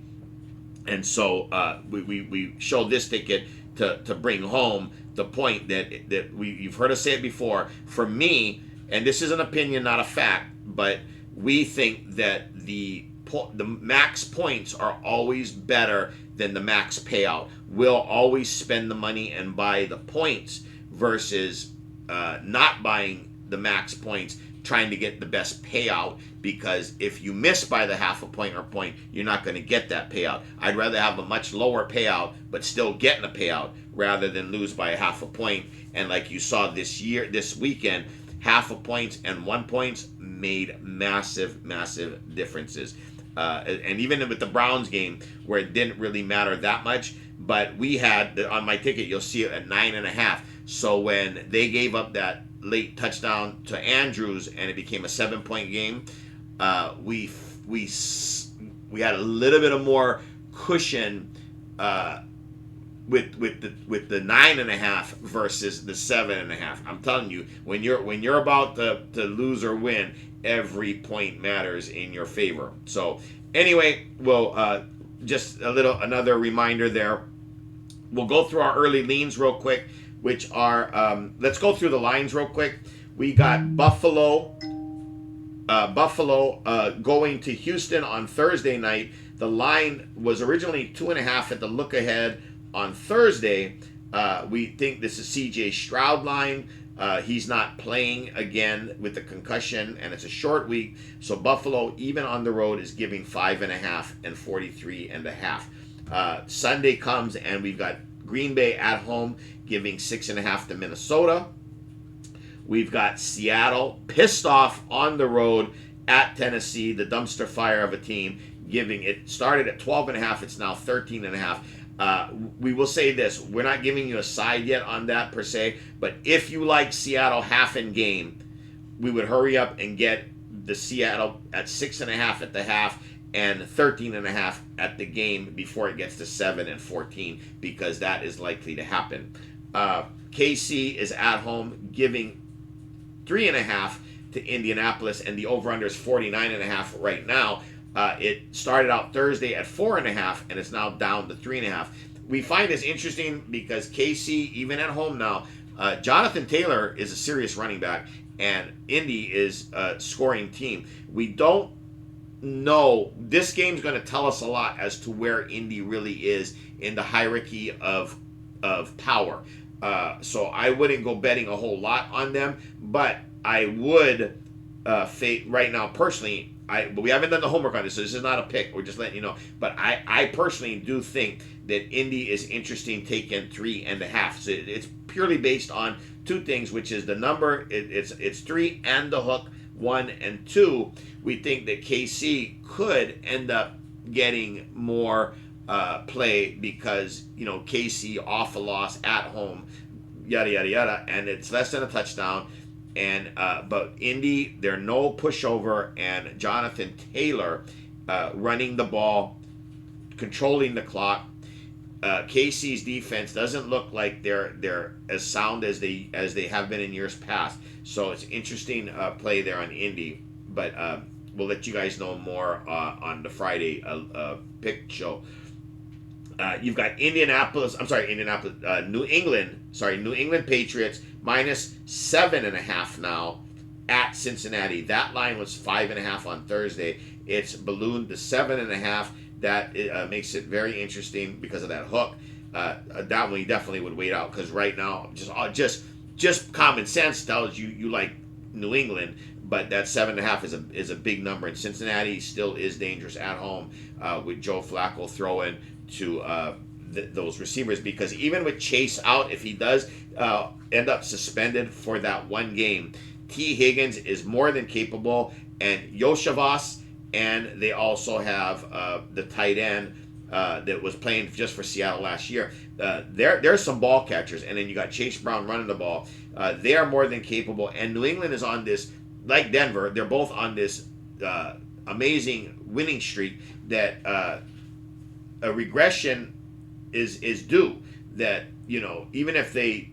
And so we showed this ticket to bring home the point that you've heard us say it before. For me, and this is an opinion, not a fact, but we think that the max points are always better than the max payout. We'll always spend the money and buy the points versus not buying the max points, trying to get the best payout, because if you miss by the half a point or point, you're not going to get that payout. I'd rather have a much lower payout but still getting a payout rather than lose by a half a point. And like you saw this weekend, half a points and 1 points made massive differences. And even with the Browns game, where it didn't really matter that much, but we had on my ticket, you'll see it at 9.5. So when they gave up that late touchdown to Andrews and it became a 7-point game, we had a little bit of more cushion with the 9.5 versus the 7.5. I'm telling you, when you're about to lose or win, every point matters in your favor. So anyway, well, just another reminder there. We'll go through our early leans real quick, which are let's go through the lines real quick. We got Buffalo going to Houston on Thursday night. The line was originally 2.5 at the look ahead on Thursday. We think this is CJ Stroud line. He's not playing again with the concussion, and it's a short week. So Buffalo, even on the road, is giving 5.5 and 43.5. Sunday comes, and we've got Green Bay at home giving 6.5 to Minnesota. We've got Seattle pissed off on the road at Tennessee, the dumpster fire of a team, giving it started at 12.5. It's now 13.5. We will say this: we're not giving you a side yet on that per se, but if you like Seattle half in game, we would hurry up and get the Seattle at 6.5 at the half and 13.5 at the game before it gets to 7 and 14, because that is likely to happen. KC is at home giving 3.5 to Indianapolis, and the over-under is 49.5 right now. It started out Thursday at 4.5, and it's now down to 3.5. We find this interesting because KC, even at home now, Jonathan Taylor is a serious running back, and Indy is a scoring team. We don't know. This game's going to tell us a lot as to where Indy really is in the hierarchy of power. So I wouldn't go betting a whole lot on them, but I would right now personally. But we haven't done the homework on this, so this is not a pick. We're just letting you know. But I personally do think that Indy is interesting taking 3.5. So it's purely based on two things, which is the number. It's 3 and the hook, 1 and 2. We think that KC could end up getting more play because KC off a loss at home, yada yada yada, and it's less than a touchdown. And but Indy, they're no pushover, and Jonathan Taylor running the ball, controlling the clock. KC's defense doesn't look like they're as sound as they have been in years past. So it's interesting play there on Indy, but we'll let you guys know more on the Friday pick show. You've got New England Patriots minus 7.5 now at Cincinnati. That line was 5.5 on Thursday. It's ballooned to 7.5. That makes it very interesting because of that hook. That one you definitely would wait out, because right now just common sense tells you like New England, but that 7.5 is a big number, and Cincinnati still is dangerous at home with Joe Flacco throwing to those receivers, because even with Chase out, if he does end up suspended for that one game, T. Higgins is more than capable, and Yoshavas, and they also have the tight end that was playing just for Seattle last year. There's some ball catchers, and then you got Chase Brown running the ball. They are more than capable, and New England is on this, like Denver, they're both on this amazing winning streak that a regression is due. That even if they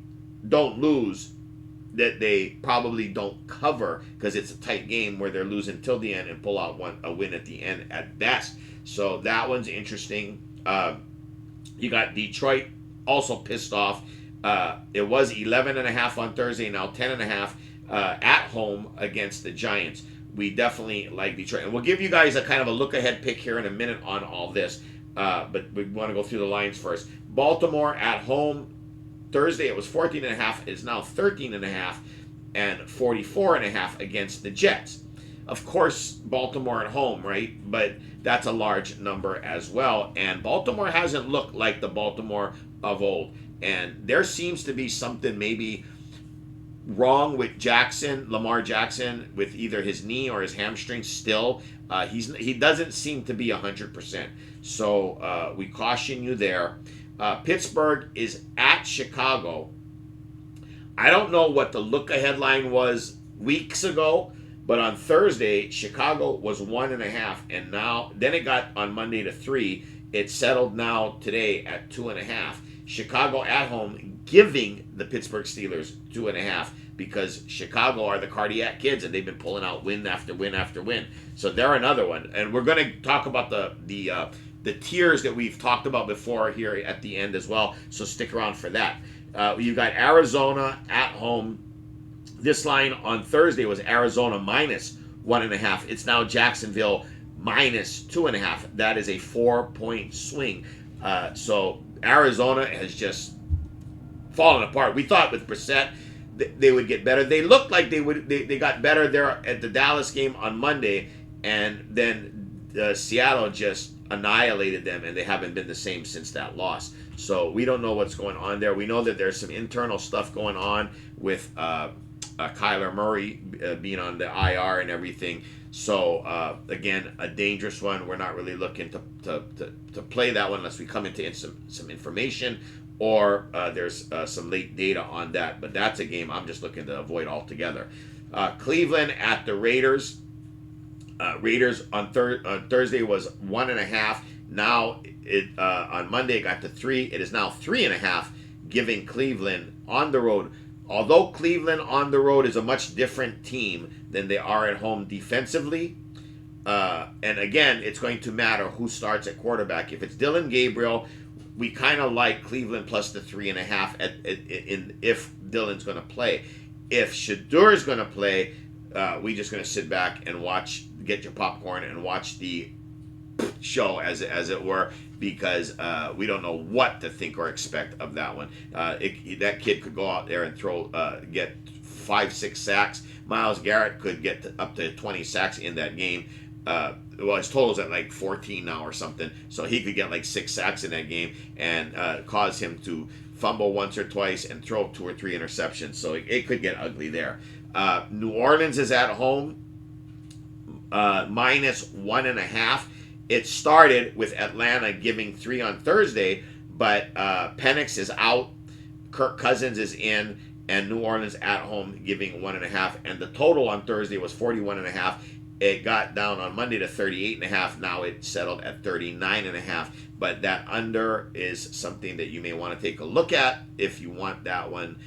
don't lose, that they probably don't cover because it's a tight game where they're losing till the end and pull out a win at the end at best. So that one's interesting. You got Detroit also pissed off. It was 11.5 on Thursday, now 10.5 at home against the Giants. We definitely like Detroit, and we'll give you guys a kind of a look ahead pick here in a minute on all this. But we want to go through the lines first. Baltimore at home Thursday, it was 14.5. It's now 13.5 and 44.5 against the Jets. Of course, Baltimore at home, right? But that's a large number as well. And Baltimore hasn't looked like the Baltimore of old. And there seems to be something maybe wrong with Lamar Jackson, with either his knee or his hamstring still. He doesn't seem to be 100%. So we caution you there. Pittsburgh is at Chicago. I don't know what the look-ahead line was weeks ago, but on Thursday, Chicago was 1.5, and then it got on Monday to 3. It settled now today at 2.5. Chicago at home giving the Pittsburgh Steelers 2.5 because Chicago are the cardiac kids and they've been pulling out win after win after win. So they're another one, and we're going to talk about the tiers that we've talked about before here at the end as well. So stick around for that. You got Arizona at home. This line on Thursday was Arizona minus 1.5. It's now Jacksonville minus 2.5. That is a 4-point swing. So Arizona has just fallen apart. We thought with Brissett they would get better. They looked like they would. They got better there at the Dallas game on Monday, and then Seattle just annihilated them, and they haven't been the same since that loss. So we don't know what's going on there. We know that there's some internal stuff going on with Kyler Murray being on the IR and everything. So again, a dangerous one. We're not really looking to play that one unless we come into some information or there's some late data on that. But that's a game I'm just looking to avoid altogether. Cleveland at the Raiders. Raiders on Thursday was 1.5. Now on Monday it got to 3. It is now 3.5, giving Cleveland on the road. Although Cleveland on the road is a much different team than they are at home defensively, and again, it's going to matter who starts at quarterback. If it's Dylan Gabriel, we kind of like Cleveland plus the 3.5 if Dylan's going to play. If Shadeur is going to play, we just going to sit back and watch, get your popcorn and watch the show as it were, because we don't know what to think or expect of that one. That kid could go out there and get 5-6 sacks. Myles Garrett could get up to 20 sacks in that game. Well, his total's at like 14 now or something, so he could get like 6 sacks in that game and cause him to fumble once or twice and throw 2 or 3 interceptions. So it could get ugly there. New Orleans is at home, minus 1.5. It started with Atlanta giving 3 on Thursday, but Penix is out, Kirk Cousins is in, and New Orleans at home giving 1.5. And the total on Thursday was 41.5. It got down on Monday to 38.5. Now it settled at 39.5. But that under is something that you may want to take a look at if you want that one.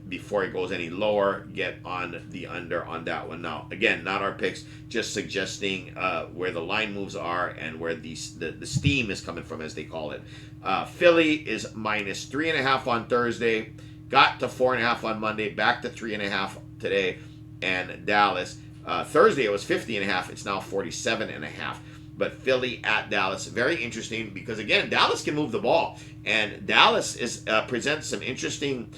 Before it goes any lower, get on the under on that one. Now, again, not our picks, just suggesting where the line moves are and where the steam is coming from, as they call it. Philly is minus 3.5 on Thursday, got to 4.5 on Monday, back to 3.5 today, and Dallas. Thursday it was 50.5. It's now 47.5. But Philly at Dallas, very interesting because again, Dallas can move the ball, and Dallas presents some interesting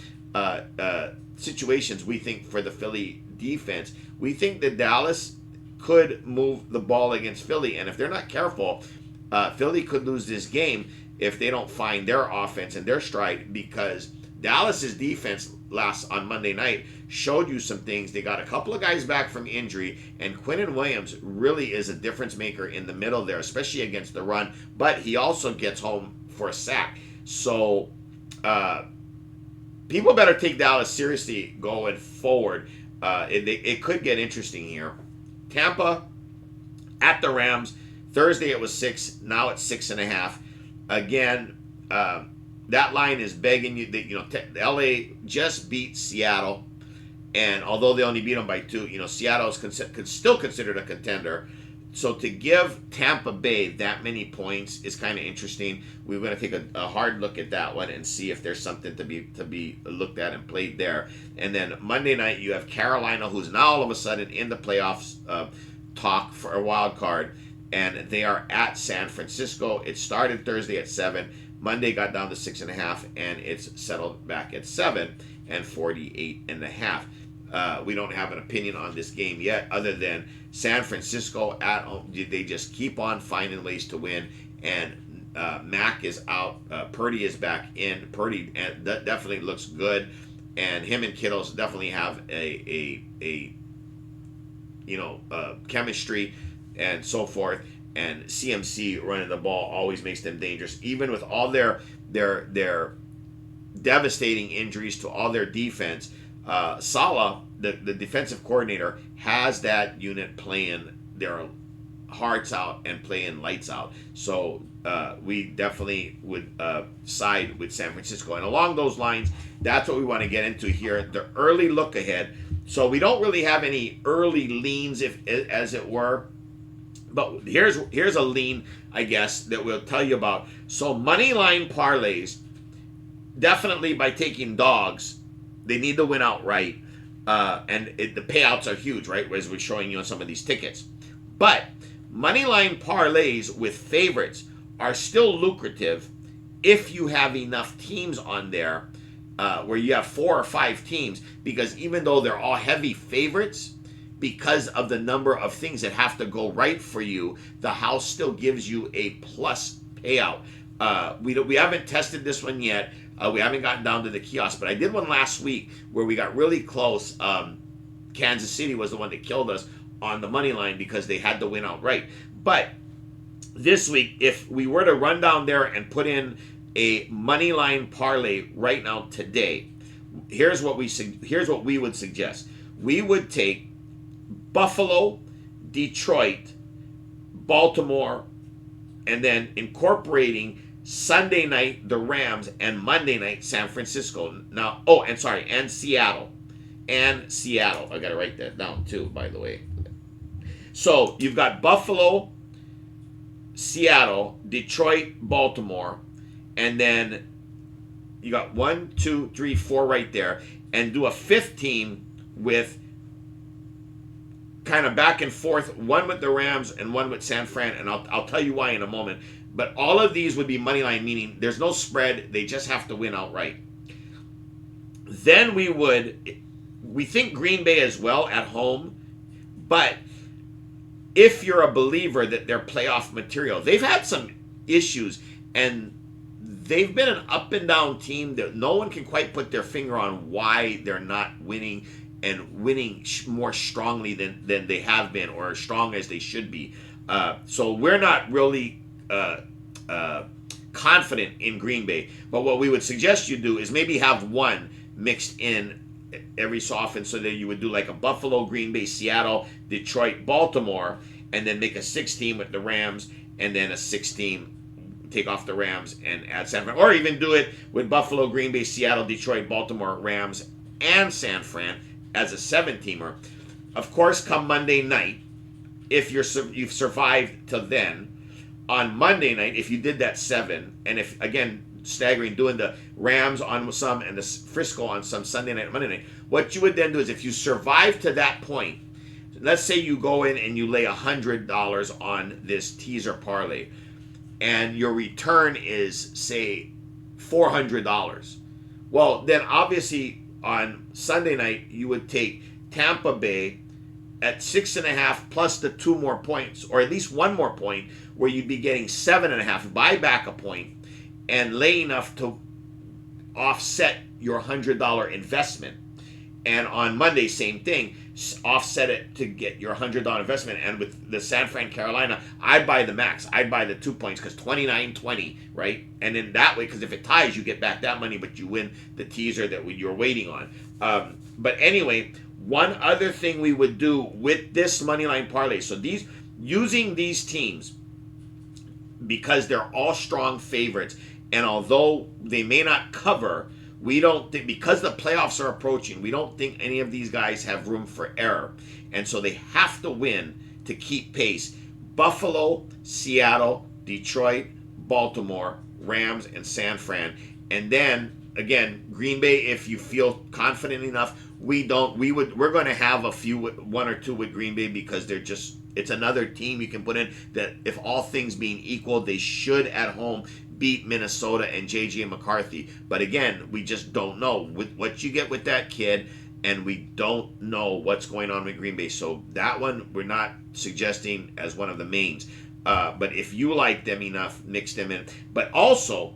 situations, we think, for the Philly defense. We think that Dallas could move the ball against Philly, and if they're not careful, Philly could lose this game if they don't find their offense and their stride, because Dallas's defense on Monday night showed you some things. They got a couple of guys back from injury, and Quinnen Williams really is a difference maker in the middle there, especially against the run, but he also gets home for a sack. So people better take Dallas seriously going forward. It could get interesting here. Tampa at the Rams. Thursday it was 6. Now it's 6.5. Again, that line is begging you. LA just beat Seattle, And although they only beat them by 2, Seattle is still considered a contender. So to give Tampa Bay that many points is kind of interesting. We're going to take a hard look at that one and see if there's something to be looked at and played there. And then Monday night you have Carolina, who's now all of a sudden in the playoffs talk for a wild card, and they are at San Francisco. It started Thursday at 7. Monday got down to 6.5, and it's settled back at 7 and 48.5. We don't have an opinion on this game yet, other than San Francisco at home. They just keep on finding ways to win, and Mac is out. Purdy is back in. Purdy definitely looks good, and him and Kittles definitely have a chemistry and so forth. And CMC running the ball always makes them dangerous, even with all their devastating injuries to all their defense. Saleh, the defensive coordinator, has that unit playing their hearts out and playing lights out. So we definitely would side with San Francisco. And along those lines, that's what we want to get into here, the early look ahead. So we don't really have any early leans, as it were. But here's a lean, I guess, that we'll tell you about. So money line parlays, definitely by taking dogs, they need to win outright, and the payouts are huge, right? As we're showing you on some of these tickets. But money line parlays with favorites are still lucrative if you have enough teams on there, where you have 4 or 5 teams, because even though they're all heavy favorites, because of the number of things that have to go right for you, the house still gives you a plus payout. We haven't tested this one yet. We haven't gotten down to the kiosk, but I did one last week where we got really close. Kansas City was the one that killed us on the money line because they had to win outright. But this week, if we were to run down there and put in a money line parlay right now today, here's what we would suggest. We would take Buffalo, Detroit, Baltimore, and then incorporating Sunday night the Rams and Monday night San Francisco. Now, and Seattle. And Seattle. I got to write that down too, by the way. So you've got Buffalo, Seattle, Detroit, Baltimore, and then you got 1, 2, 3, 4 right there, and do a 5th team with kind of back and forth, one with the Rams and one with San Fran, and I'll tell you why in a moment. But all of these would be money line, meaning there's no spread, they just have to win outright. Then we think Green Bay as well at home, but if you're a believer that they're playoff material, they've had some issues, and they've been an up and down team that no one can quite put their finger on why they're not winning, and winning more strongly than they have been, or as strong as they should be. So we're not really confident in Green Bay. But what we would suggest you do is maybe have one mixed in every so often, so that you would do like a Buffalo, Green Bay, Seattle, Detroit, Baltimore, and then make a 6 team with the Rams, and then a 6 team, take off the Rams and add San Fran. Or even do it with Buffalo, Green Bay, Seattle, Detroit, Baltimore, Rams, and San Fran as a 7-teamer. Of course, come Monday night, if you've survived to then, on Monday night, if you did that 7, and if, again, staggering, doing the Rams on some and the Frisco on some Sunday night, Monday night, what you would then do is, if you survive to that point, let's say you go in and you lay $100 on this teaser parlay, and your return is, say, $400. Well, then obviously on Sunday night, you would take Tampa Bay at 6.5 plus the 2 more points, or at least 1 more point, where you'd be getting 7.5, buy back a point, and lay enough to offset your $100 investment. And on Monday, same thing, offset it to get your $100 investment. And with the San Fran, Carolina, I'd buy the max. I'd buy the 2 points, because 29-20, right? And in that way, because if it ties, you get back that money, but you win the teaser that you're waiting on. But anyway, one other thing we would do with this moneyline parlay, so using these teams, because they're all strong favorites, and although they may not cover, We don't think, because the playoffs are approaching, we don't think any of these guys have room for error. And so they have to win to keep pace. Buffalo, Seattle, Detroit, Baltimore, Rams, and San Fran. And then again, Green Bay, if you feel confident enough, we're going to have one or two with Green Bay because it's another team you can put in that, if all things being equal, they should at home beat Minnesota and JJ McCarthy. But again, we just don't know with what you get with that kid, and we don't know what's going on with Green Bay. So that one we're not suggesting as one of the mains. But if you like them enough, mix them in. But also,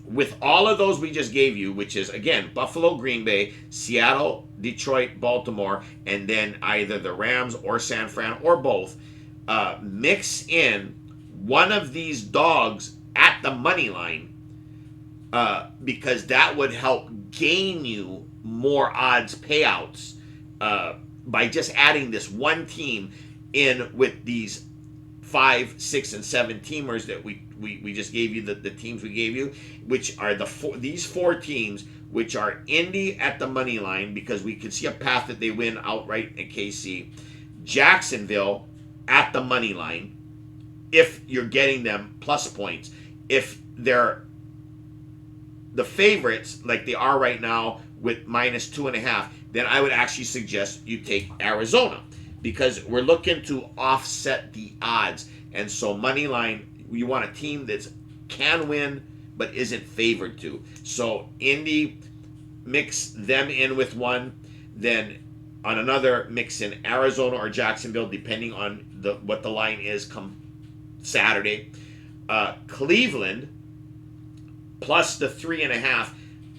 with all of those we just gave you, which is, again, Buffalo, Green Bay, Seattle, Detroit, Baltimore, and then either the Rams or San Fran or both, mix in one of these dogs at the money line, because that would help gain you more odds payouts by just adding this one team in with these 5, 6, and 7 teamers that we just gave you, the teams we gave you, which are these 4 teams, which are Indy at the money line, because we can see a path that they win outright at KC, Jacksonville at the money line, if you're getting them plus points. If they're the favorites like they are right now with -2.5, then I would actually suggest you take Arizona, because we're looking to offset the odds. And so money line, you want a team that can win but isn't favored to. So Indy, mix them in with one, then on another mix in Arizona or Jacksonville, depending on what the line is come Saturday. Cleveland plus the 3.5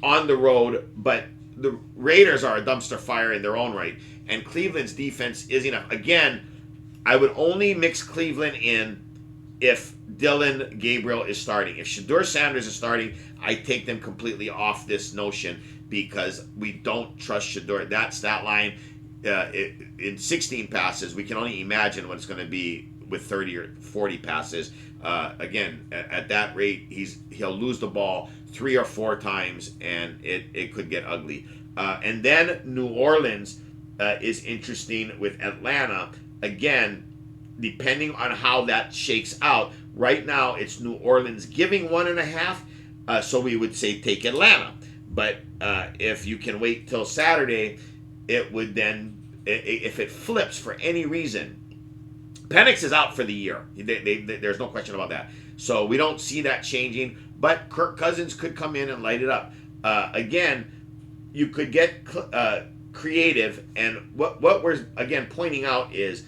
on the road, but the Raiders are a dumpster fire in their own right, and Cleveland's defense is enough. Again, I would only mix Cleveland in if Dylan Gabriel is starting. If Shedeur Sanders is starting, I take them completely off this notion, because we don't trust Shedeur. That stat line in 16 passes, we can only imagine what it's going to be with 30 or 40 passes. Again, at that rate, he'll lose the ball 3 or 4 times, and it could get ugly. And then New Orleans is interesting with Atlanta. Again, depending on how that shakes out. Right now, it's New Orleans giving 1.5, so we would say take Atlanta. But if you can wait till Saturday, it would then, if it flips for any reason, Penix is out for the year. There's no question about that. So we don't see that changing. But Kirk Cousins could come in and light it up. Again, you could get creative. And what we're, again, pointing out is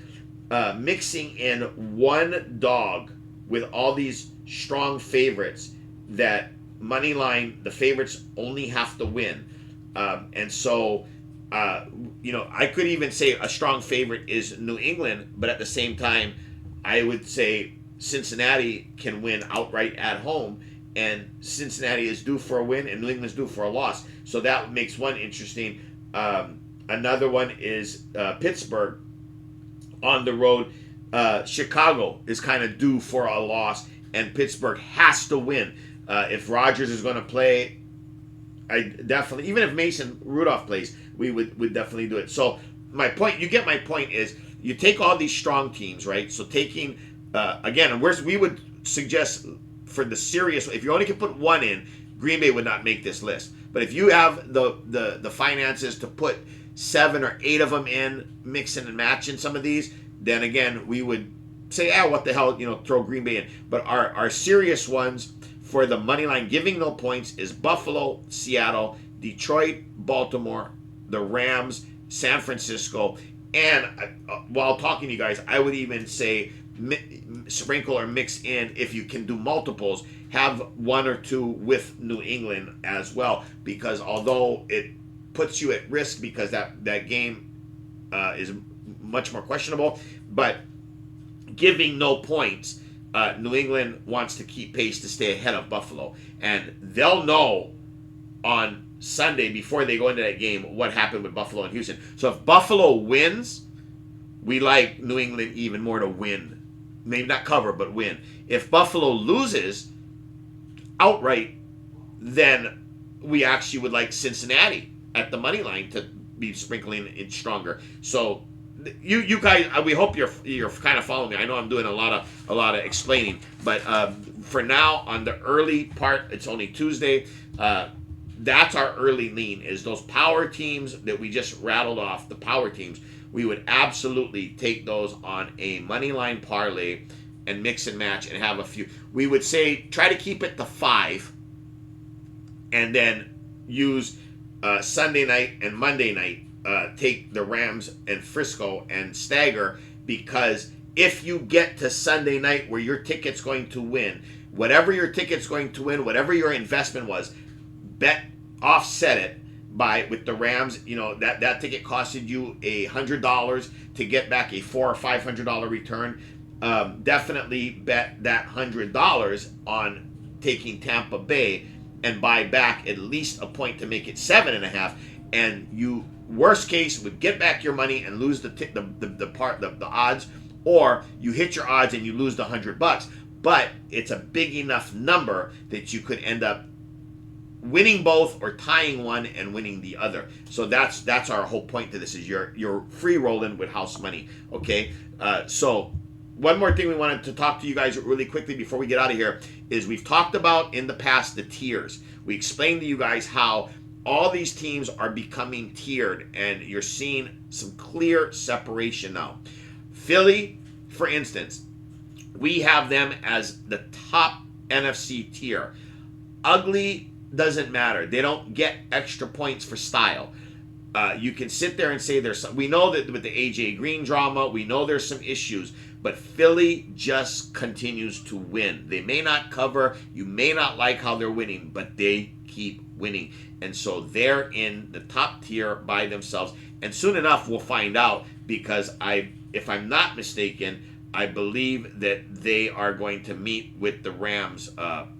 mixing in one dog with all these strong favorites that money line, the favorites only have to win. And so, I could even say a strong favorite is New England, but at the same time, I would say Cincinnati can win outright at home, and Cincinnati is due for a win, and New England's due for a loss. So that makes one interesting. Another one is Pittsburgh on the road. Chicago is kind of due for a loss, and Pittsburgh has to win. If Rodgers is going to play, I definitely, even if Mason Rudolph plays, we would definitely do it. So my point, you get my point, is you take all these strong teams, right? So taking, again, we would suggest for the serious, if you only can put one in, Green Bay would not make this list. But if you have the finances to put 7 or 8 of them in, mixing and matching some of these, then again, we would say, what the hell, throw Green Bay in. But our serious ones for the money line giving no points is Buffalo, Seattle, Detroit, Baltimore, the Rams, San Francisco. And while talking to you guys, I would even say sprinkle or mix in, if you can do multiples, have 1 or 2 with New England as well, because although it puts you at risk because that game is much more questionable, but giving no points, New England wants to keep pace to stay ahead of Buffalo, and they'll know on Sunday before they go into that game what happened with Buffalo and Houston. So if Buffalo wins, we like New England even more to win. Maybe not cover, but win. If Buffalo loses outright, then we actually would like Cincinnati at the money line to be sprinkling it stronger. So you guys, we hope you're kind of following me. I know I'm doing a lot of explaining, but for now on the early part, it's only Tuesday. That's our early lean, is those power teams that we just rattled off. The power teams, we would absolutely take those on a money line parlay and mix and match and have a few. We would say try to keep it to 5, and then use Sunday night and Monday night. Take the Rams and Frisco and stagger, because if you get to Sunday night where your ticket's going to win, whatever your ticket's going to win, whatever your investment was, offset it by, with the Rams, that ticket costed you $100 to get back a $400 or $500 return. Definitely bet that $100 on taking Tampa Bay and buy back at least a point to make it 7.5, and you, worst case, would get back your money and lose the odds, or you hit your odds and you lose the $100. But it's a big enough number that you could end up winning both or tying one and winning the other. So that's our whole point to this, is you're free rolling with house money. Okay, so one more thing we wanted to talk to you guys really quickly before we get out of here is, we've talked about in the past the tiers. We explained to you guys how all these teams are becoming tiered, and you're seeing some clear separation now. Philly, for instance, we have them as the top NFC tier. Ugly doesn't matter. They don't get extra points for style. You can sit there and say we know that with the AJ Green drama, we know there's some issues, but Philly just continues to win. They may not cover, you may not like how they're winning, but they keep winning. And so they're in the top tier by themselves. And soon enough, we'll find out, because if I'm not mistaken, I believe that they are going to meet with the Rams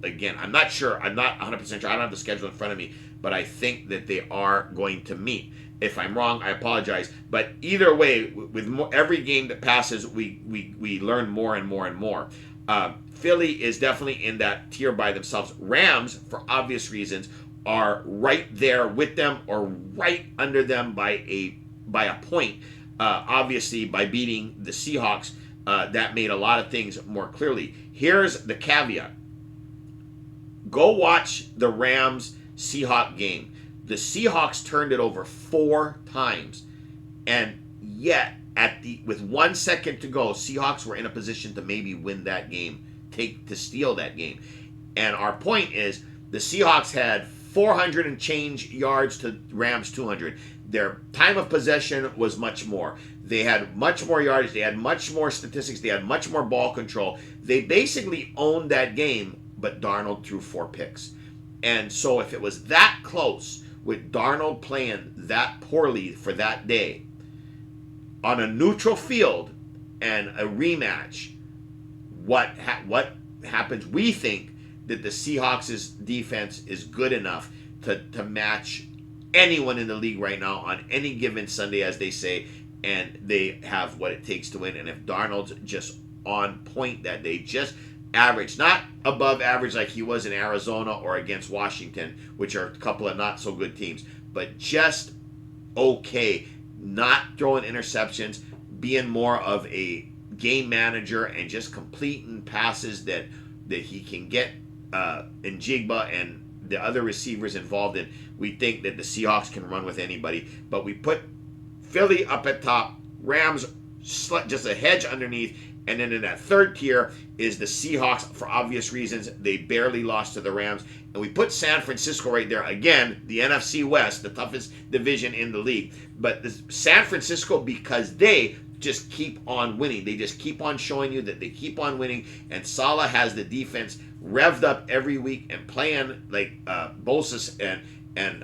again. I'm not sure. I'm not 100% sure. I don't have the schedule in front of me, but I think that they are going to meet. If I'm wrong, I apologize. But either way, with every game that passes, we learn more and more and more. Philly is definitely in that tier by themselves. Rams, for obvious reasons, are right there with them or right under them by a point. Obviously, by beating the Seahawks, that made a lot of things more clearly. Here's the caveat. Go watch the Rams-Seahawks game. The Seahawks turned it over 4 times, and yet with 1 second to go, Seahawks were in a position to maybe win that game, to steal that game. And our point is, the Seahawks had 400 and change yards to Rams 200. Their time of possession was much more. They had much more yardage. They had much more statistics. They had much more ball control. They basically owned that game, but Darnold threw 4 picks. And so if it was that close, with Darnold playing that poorly for that day, on a neutral field and a rematch, what happens? We think that the Seahawks' defense is good enough to match anyone in the league right now on any given Sunday, as they say, and they have what it takes to win. And if Darnold's just on point that day, just average, not above average like he was in Arizona or against Washington, which are a couple of not so good teams, but just okay, not throwing interceptions, being more of a game manager and just completing passes that he can get Njigba and the other receivers involved in. We think that the Seahawks can run with anybody, but we put Philly up at top, Rams just a hedge underneath, and then in that third tier is the Seahawks, for obvious reasons. They barely lost to the Rams. And we put San Francisco right there. Again, the NFC West, the toughest division in the league. But San Francisco, because they just keep on winning. They just keep on showing you that they keep on winning. And Saleh has the defense revved up every week and playing like Bosa and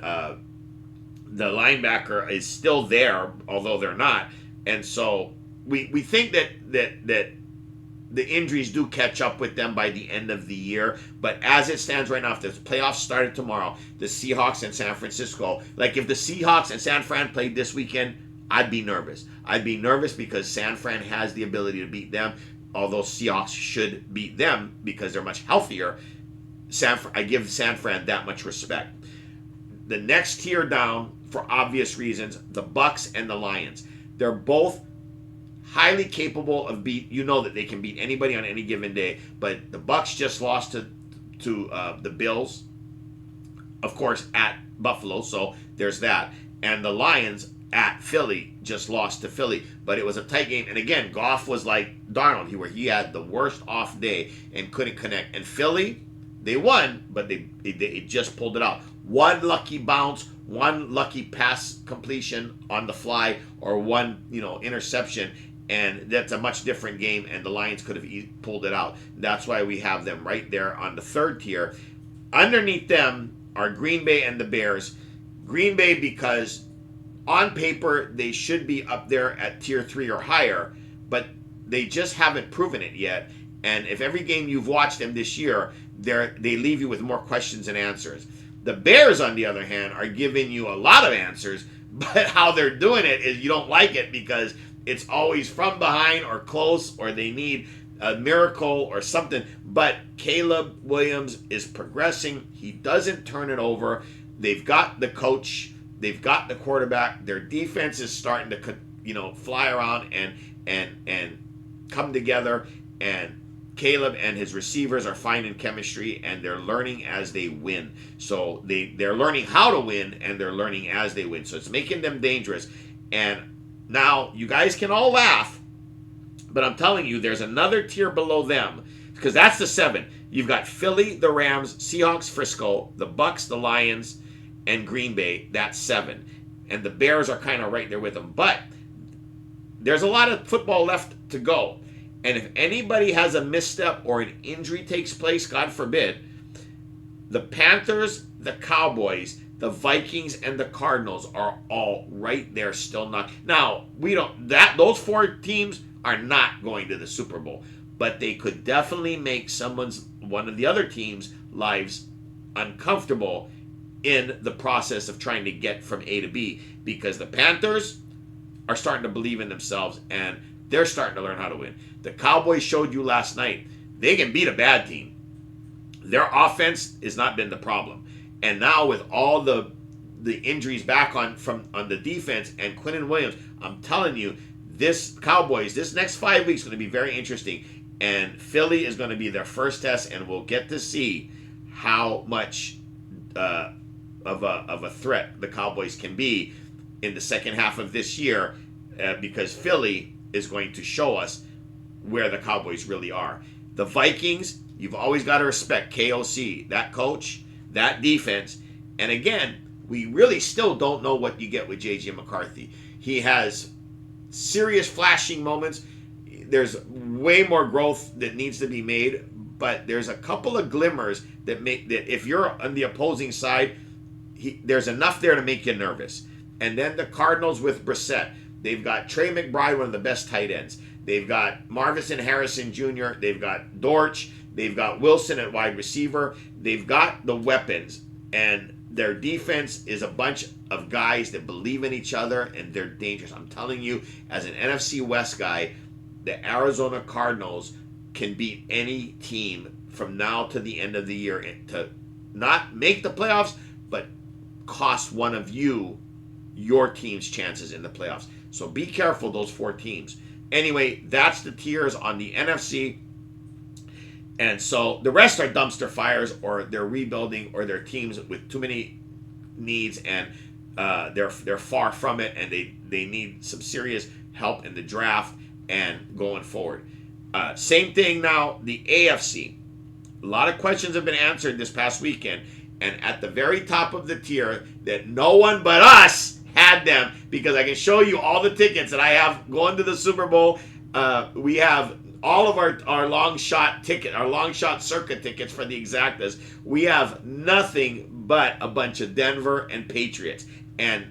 the linebacker is still there, although they're not. And so we think that the injuries do catch up with them by the end of the year. But as it stands right now, if the playoffs started tomorrow, the Seahawks and San Francisco, like if the Seahawks and San Fran played this weekend, I'd be nervous. I'd be nervous because San Fran has the ability to beat them, although Seahawks should beat them because they're much healthier. I give San Fran that much respect. the next tier down, for obvious reasons, the Bucks and the Lions. They're both highly capable of you know that they can beat anybody on any given day. But the Bucks just lost to the Bills, of course, at Buffalo, so there's that. And the Lions at Philly just lost to Philly, but it was a tight game. And again, Goff was like Darnold, where he had the worst off day and couldn't connect. And Philly, they won, but they just pulled it out. One lucky bounce, one lucky pass completion on the fly, or one interception, and that's a much different game. And the Lions could have pulled it out. That's why we have them right there on the third tier. Underneath them are Green Bay and the Bears. Green Bay, because on paper they should be up there at tier 3 or higher, but they just haven't proven it yet. And if every game you've watched them this year, they leave you with more questions than answers. The Bears, on the other hand, are giving you a lot of answers, but how they're doing it is you don't like it, because it's always from behind or close, or they need a miracle or something. But Caleb Williams is progressing. He doesn't turn it over. They've got the coach. They've got the quarterback. Their defense is starting to fly around and come together. And Caleb and his receivers are finding chemistry, and they're learning as they win. So they're learning how to win, and they're learning as they win. So it's making them dangerous. And now you guys can all laugh, but I'm telling you, there's another tier below them, because that's the 7. You've got Philly, the Rams, Seahawks, Frisco, the Bucks, the Lions, and Green Bay. That's 7. And the Bears are kind of right there with them. But there's a lot of football left to go. And if anybody has a misstep or an injury takes place, God forbid, the Panthers, the Cowboys, the Vikings, and the Cardinals are all right there still not. Now, those 4 teams are not going to the Super Bowl, but they could definitely make one of the other teams' lives uncomfortable in the process of trying to get from A to B, because the Panthers are starting to believe in themselves, and they're starting to learn how to win. The Cowboys showed you last night they can beat a bad team. Their offense has not been the problem. And now with all the injuries back on the defense and Quinnen Williams, I'm telling you, this next 5 weeks is going to be very interesting. And Philly is going to be their first test, and we'll get to see how much of a threat the Cowboys can be in the second half of this year, because Philly is going to show us where the Cowboys really are. The Vikings, you've always got to respect KOC, that coach, that defense. And again, we really still don't know what you get with J.J. McCarthy. He has serious flashing moments. There's way more growth that needs to be made, but there's a couple of glimmers that if you're on the opposing side, there's enough there to make you nervous. And then the Cardinals with Brissett. They've got Trey McBride, one of the best tight ends. They've got Marvin Harrison Jr. They've got Dortch. They've got Wilson at wide receiver. They've got the weapons. And their defense is a bunch of guys that believe in each other, and they're dangerous. I'm telling you, as an NFC West guy, the Arizona Cardinals can beat any team from now to the end of the year to not make the playoffs, but cost one of your team's chances in the playoffs. So be careful, those 4 teams. Anyway, that's the tiers on the NFC. And so the rest are dumpster fires, or they're rebuilding, or they're teams with too many needs, and they're far from it, and they need some serious help in the draft and going forward. Same thing now, the AFC. A lot of questions have been answered this past weekend, and at the very top of the tier that no one but us had them, because I can show you all the tickets that I have going to the Super Bowl. We have all of our long shot circuit tickets for the exactas. We have nothing but a bunch of Denver and Patriots. And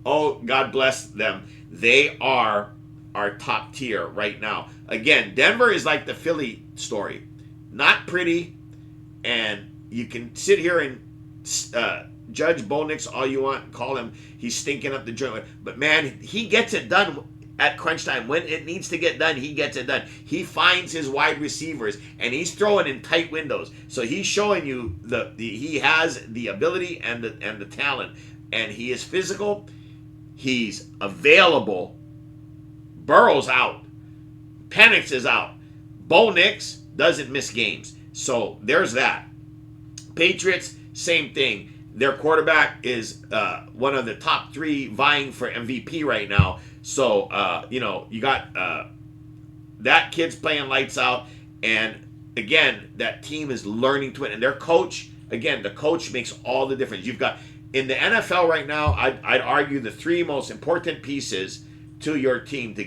oh, God bless them. They are our top tier right now. Again, Denver is like the Philly story. Not pretty, and you can sit here and Judge Bo Nix all you want, call him, he's stinking up the joint. But man, he gets it done at crunch time. When it needs to get done, he gets it done. He finds his wide receivers, and he's throwing in tight windows. So he's showing you he has the ability and the talent, and he is physical. He's available. Burrow's out. Penix is out. Bo Nix doesn't miss games. So there's that. Patriots, same thing. Their quarterback is one of the top 3 vying for MVP right now. So, you got that kid's playing lights out. And again, that team is learning to win. And their coach, again, the coach makes all the difference. You've got, in the NFL right now, I'd argue the 3 most important pieces to your team to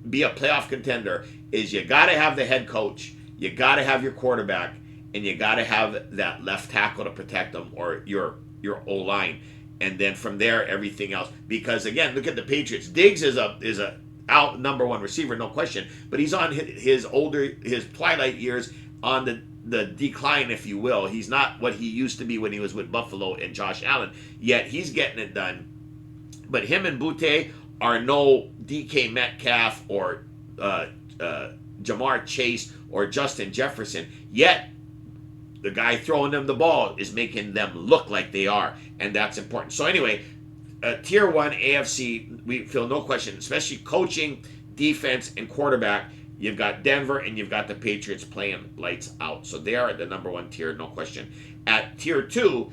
be a playoff contender is you got to have the head coach, you got to have your quarterback, and you got to have that left tackle to protect them, or your O-line. And then from there, everything else. Because again, look at the Patriots. Diggs is a out number 1 receiver, no question. But he's on his twilight years, on the decline, if you will. He's not what he used to be when he was with Buffalo and Josh Allen. Yet he's getting it done. But him and Butte are no DK Metcalf or Jamar Chase or Justin Jefferson. Yet the guy throwing them the ball is making them look like they are, and that's important. So anyway, Tier 1 AFC, we feel no question, especially coaching, defense, and quarterback. You've got Denver and you've got the Patriots playing lights out. So they are at the number 1 tier, no question. At Tier 2,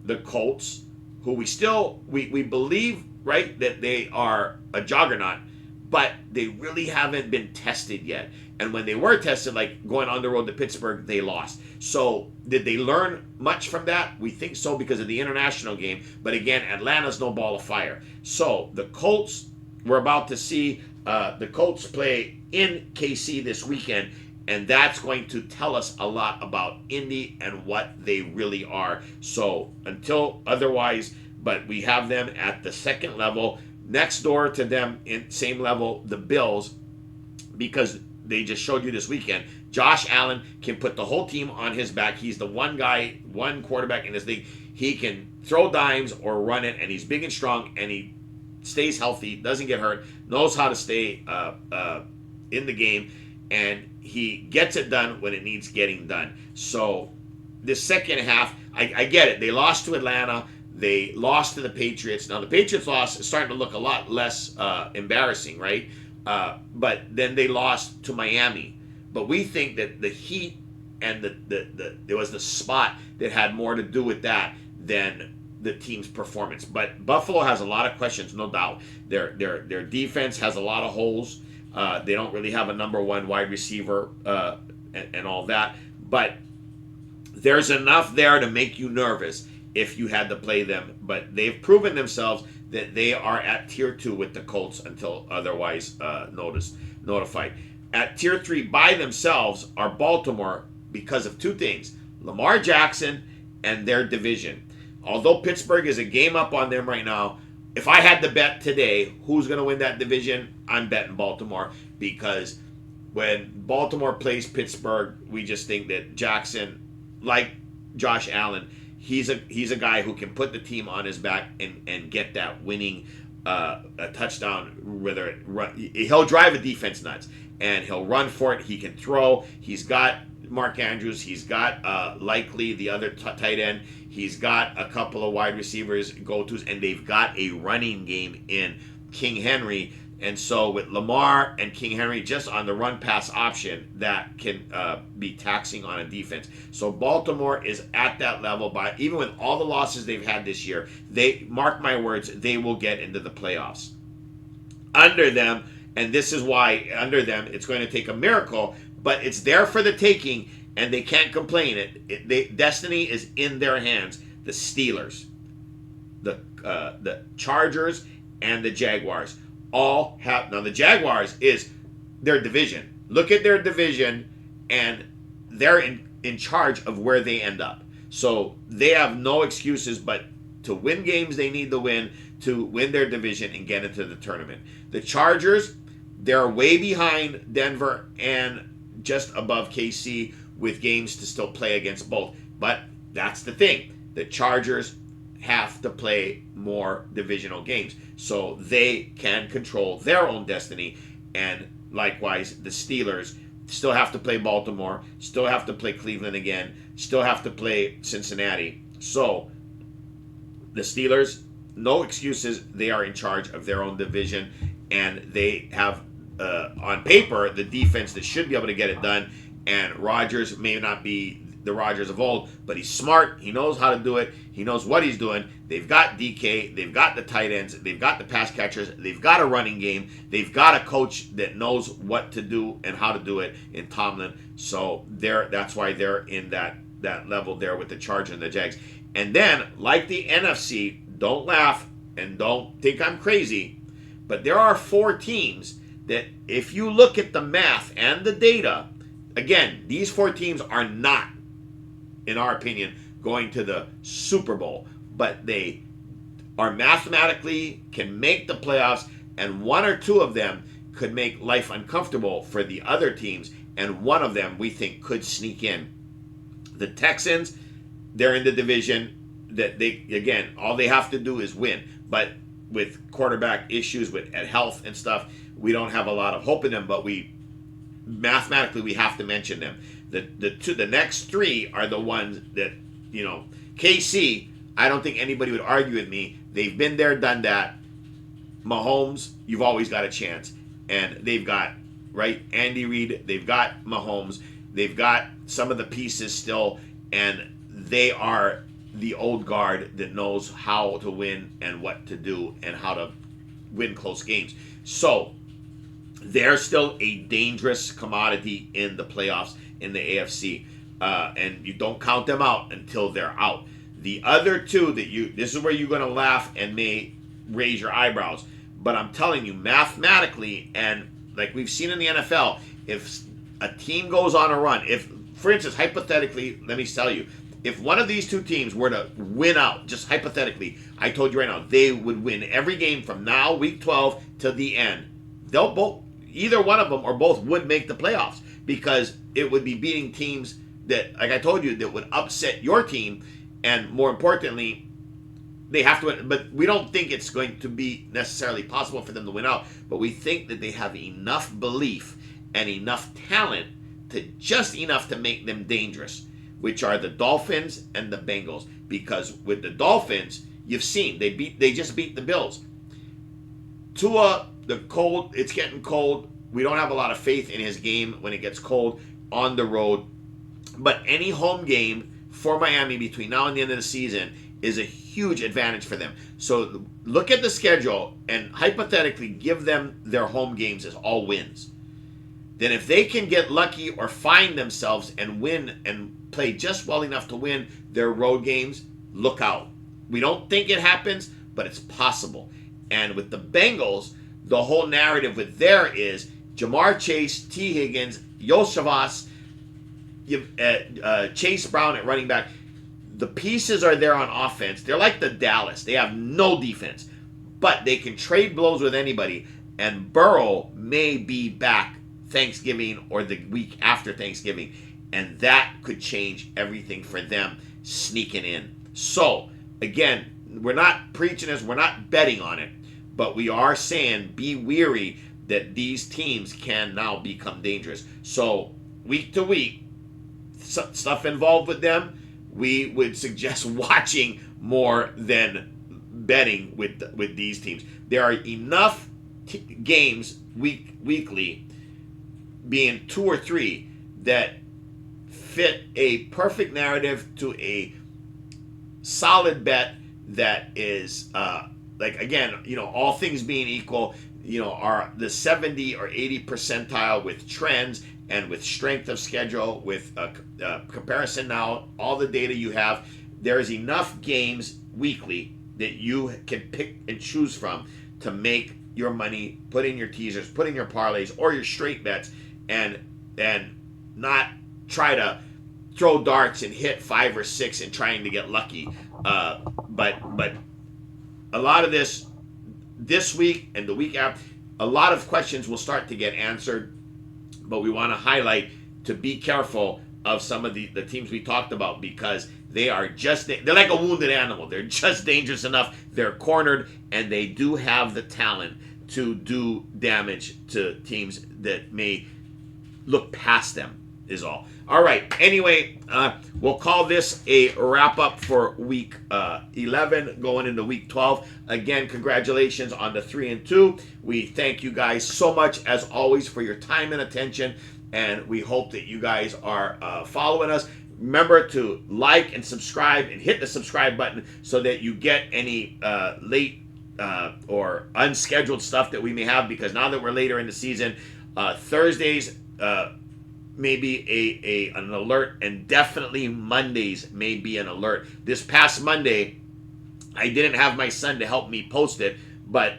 the Colts, who we believe, right, that they are a juggernaut, but they really haven't been tested yet. And when they were tested, like going on the road to Pittsburgh, they lost. So did they learn much from that? We think so because of the international game. But again, Atlanta's no ball of fire. So the Colts, we're about to see the Colts play in KC this weekend. And that's going to tell us a lot about Indy and what they really are. So until otherwise, but we have them at the 2nd level. Next door to them, in same level, the Bills, because they just showed you this weekend, Josh Allen can put the whole team on his back. He's the one quarterback in this league. He can throw dimes or run it, and he's big and strong, and he stays healthy, doesn't get hurt, knows how to stay in the game, and he gets it done when it needs getting done. So the second half, I get it. They lost to Atlanta. They lost to the Patriots. Now, the Patriots loss is starting to look a lot less embarrassing, right? But then they lost to Miami. But we think that the heat and there was the spot that had more to do with that than the team's performance. But Buffalo has a lot of questions, no doubt. Their defense has a lot of holes. They don't really have a number 1 wide receiver and all that. But there's enough there to make you nervous if you had to play them. But they've proven themselves that they are at Tier 2 with the Colts until otherwise notified. At Tier 3 by themselves are Baltimore because of 2 things. Lamar Jackson and their division. Although Pittsburgh is a game up on them right now, if I had to bet today who's going to win that division, I'm betting Baltimore, because when Baltimore plays Pittsburgh, we just think that Jackson, like Josh Allen, he's a guy who can put the team on his back and get that winning a touchdown. He'll drive a defense nuts, and he'll run for it. He can throw. He's got Mark Andrews. He's got Likely, the other tight end. He's got a couple of wide receivers, go-tos, and they've got a running game in King Henry. And so with Lamar and King Henry just on the run-pass option, that can be taxing on a defense. So Baltimore is at that level. Even with all the losses they've had this year, mark my words, they will get into the playoffs. Under them, and this is why under them it's going to take a miracle, but it's there for the taking, and they can't complain. Destiny is in their hands. The Steelers, the Chargers, and the Jaguars all have. Now the Jaguars is their division. Look at their division, and they're in charge of where they end up. So they have no excuses but to win games they need to win their division and get into the tournament. The Chargers, they're way behind Denver and just above KC with games to still play against both. But that's the thing. The Chargers have to play more divisional games so they can control their own destiny. And likewise, the Steelers still have to play Baltimore, still have to play Cleveland again, still have to play Cincinnati. So the Steelers, no excuses. They are in charge of their own division, and they have, on paper, the defense that should be able to get it done. And Rodgers may not be the Rodgers of old, but he's smart. He knows how to do it. He knows what he's doing. They've got DK. They've got the tight ends. They've got the pass catchers. They've got a running game. They've got a coach that knows what to do and how to do it in Tomlin. So that's why they're in that level there with the Chargers and the Jags. And then, like the NFC, don't laugh and don't think I'm crazy, but there are 4 teams that, if you look at the math and the data, again, these 4 teams are not, in our opinion, going to the Super Bowl, but they are mathematically can make the playoffs, and 1 or 2 of them could make life uncomfortable for the other teams, and 1 of them we think could sneak in. The Texans, they're in the division that they, again, all they have to do is win, but with quarterback issues at health and stuff, we don't have a lot of hope in them, but mathematically we have to mention them. The next 3 are the ones that, KC, I don't think anybody would argue with me. They've been there, done that. Mahomes, you've always got a chance. And they've got, right, Andy Reid, they've got Mahomes, they've got some of the pieces still, and they are the old guard that knows how to win and what to do and how to win close games. So they're still a dangerous commodity in the playoffs in the AFC, and you don't count them out until they're out. The other 2 this is where you're going to laugh and may raise your eyebrows, but I'm telling you, mathematically, and like we've seen in the NFL, if a team goes on a run, if, for instance, hypothetically, let me tell you, if one of these 2 teams were to win out, just hypothetically, I told you right now, they would win every game from now, week 12, to the end. They'll both, either one of them or both would make the playoffs, because it would be beating teams that, like I told you, that would upset your team, and more importantly, they have to win. But we don't think it's going to be necessarily possible for them to win out, but we think that they have enough belief and enough talent to just enough to make them dangerous, which are the Dolphins and the Bengals. Because with the Dolphins, you've seen they just beat the Bills. Tua, it's getting cold. We don't have a lot of faith in his game when it gets cold on the road. But any home game for Miami between now and the end of the season is a huge advantage for them. So look at the schedule and hypothetically give them their home games as all wins. Then if they can get lucky or find themselves and win and play just well enough to win their road games, look out. We don't think it happens, but it's possible. And with the Bengals, the whole narrative with there is Jamar Chase, T. Higgins, Yoshavas, Chase Brown at running back. The pieces are there on offense. They're like the Dallas. They have no defense, but they can trade blows with anybody. And Burrow may be back Thanksgiving or the week after Thanksgiving, and that could change everything for them sneaking in. So, again, we're not preaching this, we're not betting on it, but we are saying be weary that these teams can now become dangerous. So, week to week, stuff involved with them, we would suggest watching more than betting with these teams. There are enough games weekly, being 2 or 3, that fit a perfect narrative to a solid bet that is all things being equal, are the 70 or 80 percentile with trends and with strength of schedule, with comparison now, all the data you have. There's enough games weekly that you can pick and choose from to make your money, put in your teasers, put in your parlays or your straight bets, and not try to throw darts and hit 5 or 6 and trying to get lucky. But a lot of this week and the week after, a lot of questions will start to get answered. But we want to highlight to be careful of some of the teams we talked about, because they're like a wounded animal. They're just dangerous enough. They're cornered, and they do have the talent to do damage to teams that may look past them, is all. All right. Anyway, we'll call this a wrap up for week 11 going into week 12. Again, congratulations on the 3-2. We thank you guys so much, as always, for your time and attention, and we hope that you guys are following us. Remember to like and subscribe and hit the subscribe button so that you get any late or unscheduled stuff that we may have, because now that we're later in the season, Thursdays may be an alert, and definitely Mondays may be an alert. This past Monday, I didn't have my son to help me post it, but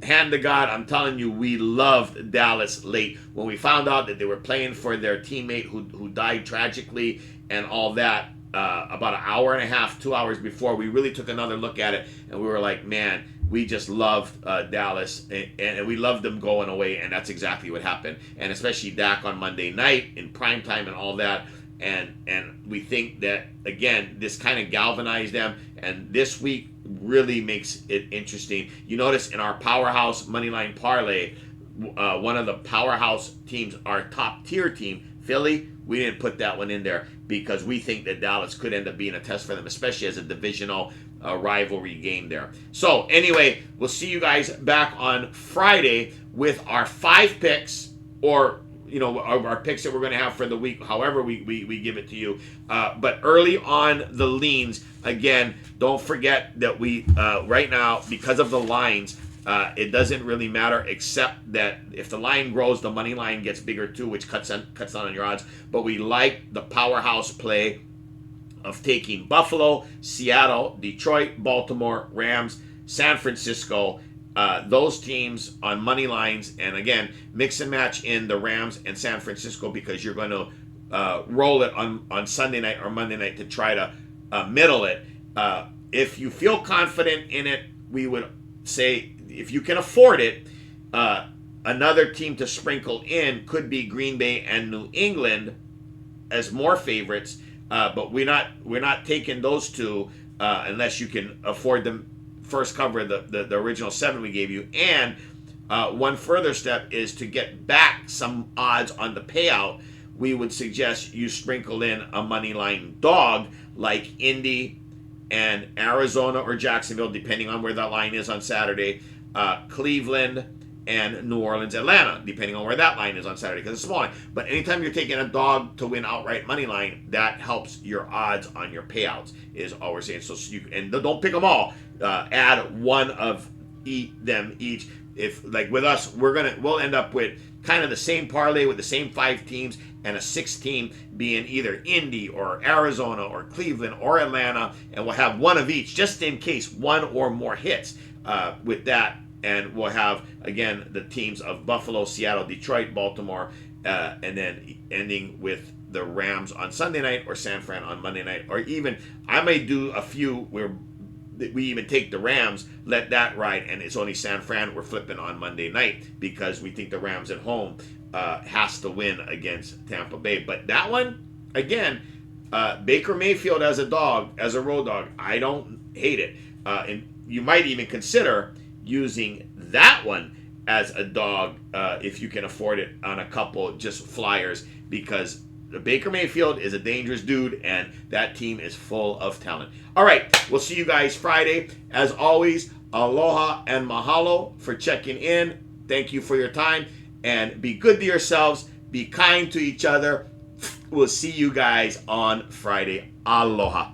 hand to God, I'm telling you, we loved Dallas late. When we found out that they were playing for their teammate who died tragically and all that, about an hour and a half, 2 hours before, we really took another look at it, and we were like, man, we just loved Dallas, and we loved them going away, and that's exactly what happened. And especially Dak on Monday night in prime time and all that. And we think that, again, this kind of galvanized them, and this week really makes it interesting. You notice in our powerhouse moneyline parlay, one of the powerhouse teams, our top tier team, Philly, we didn't put that one in there because we think that Dallas could end up being a test for them, especially as a divisional rivalry game there. So anyway, we'll see you guys back on Friday with our 5 picks, or our picks that we're going to have for the week, however we give it to you. But early on the leans, again, don't forget that we right now, because of the lines, it doesn't really matter, except that if the line grows, the money line gets bigger too, which cuts down on your odds. But we like the powerhouse play of taking Buffalo, Seattle, Detroit, Baltimore, Rams, San Francisco, those teams on money lines, and again, mix and match in the Rams and San Francisco, because you're going to roll it on Sunday night or Monday night to try to middle it. If you feel confident in it, we would say, if you can afford it, another team to sprinkle in could be Green Bay and New England as more favorites. But we're not taking those two unless you can afford them. First cover the original 7 we gave you. And one further step is to get back some odds on the payout. We would suggest you sprinkle in a money line dog like Indy and Arizona or Jacksonville, depending on where that line is on Saturday, Cleveland, and New Orleans, Atlanta, depending on where that line is on Saturday, because it's small. But anytime you're taking a dog to win outright money line, that helps your odds on your payouts, is all we're saying. So don't pick them all. Add one of them each. If, like with us, we'll end up with kind of the same parlay with the same 5 teams, and a 6th team being either Indy or Arizona or Cleveland or Atlanta, and we'll have one of each just in case one or more hits with that. And we'll have, again, the teams of Buffalo, Seattle, Detroit, Baltimore, and then ending with the Rams on Sunday night, or San Fran on Monday night. Or even, I may do a few where we even take the Rams, let that ride, and it's only San Fran we're flipping on Monday night, because we think the Rams at home has to win against Tampa Bay. But that one, again, Baker Mayfield as a road dog, I don't hate it. And you might even consider using that one as a dog if you can afford it on a couple just flyers, because the Baker Mayfield is a dangerous dude, and that team is full of talent. All right, we'll see you guys Friday. As always, aloha and mahalo for checking in. Thank you for your time, and be good to yourselves. Be kind to each other. We'll see you guys on Friday. Aloha.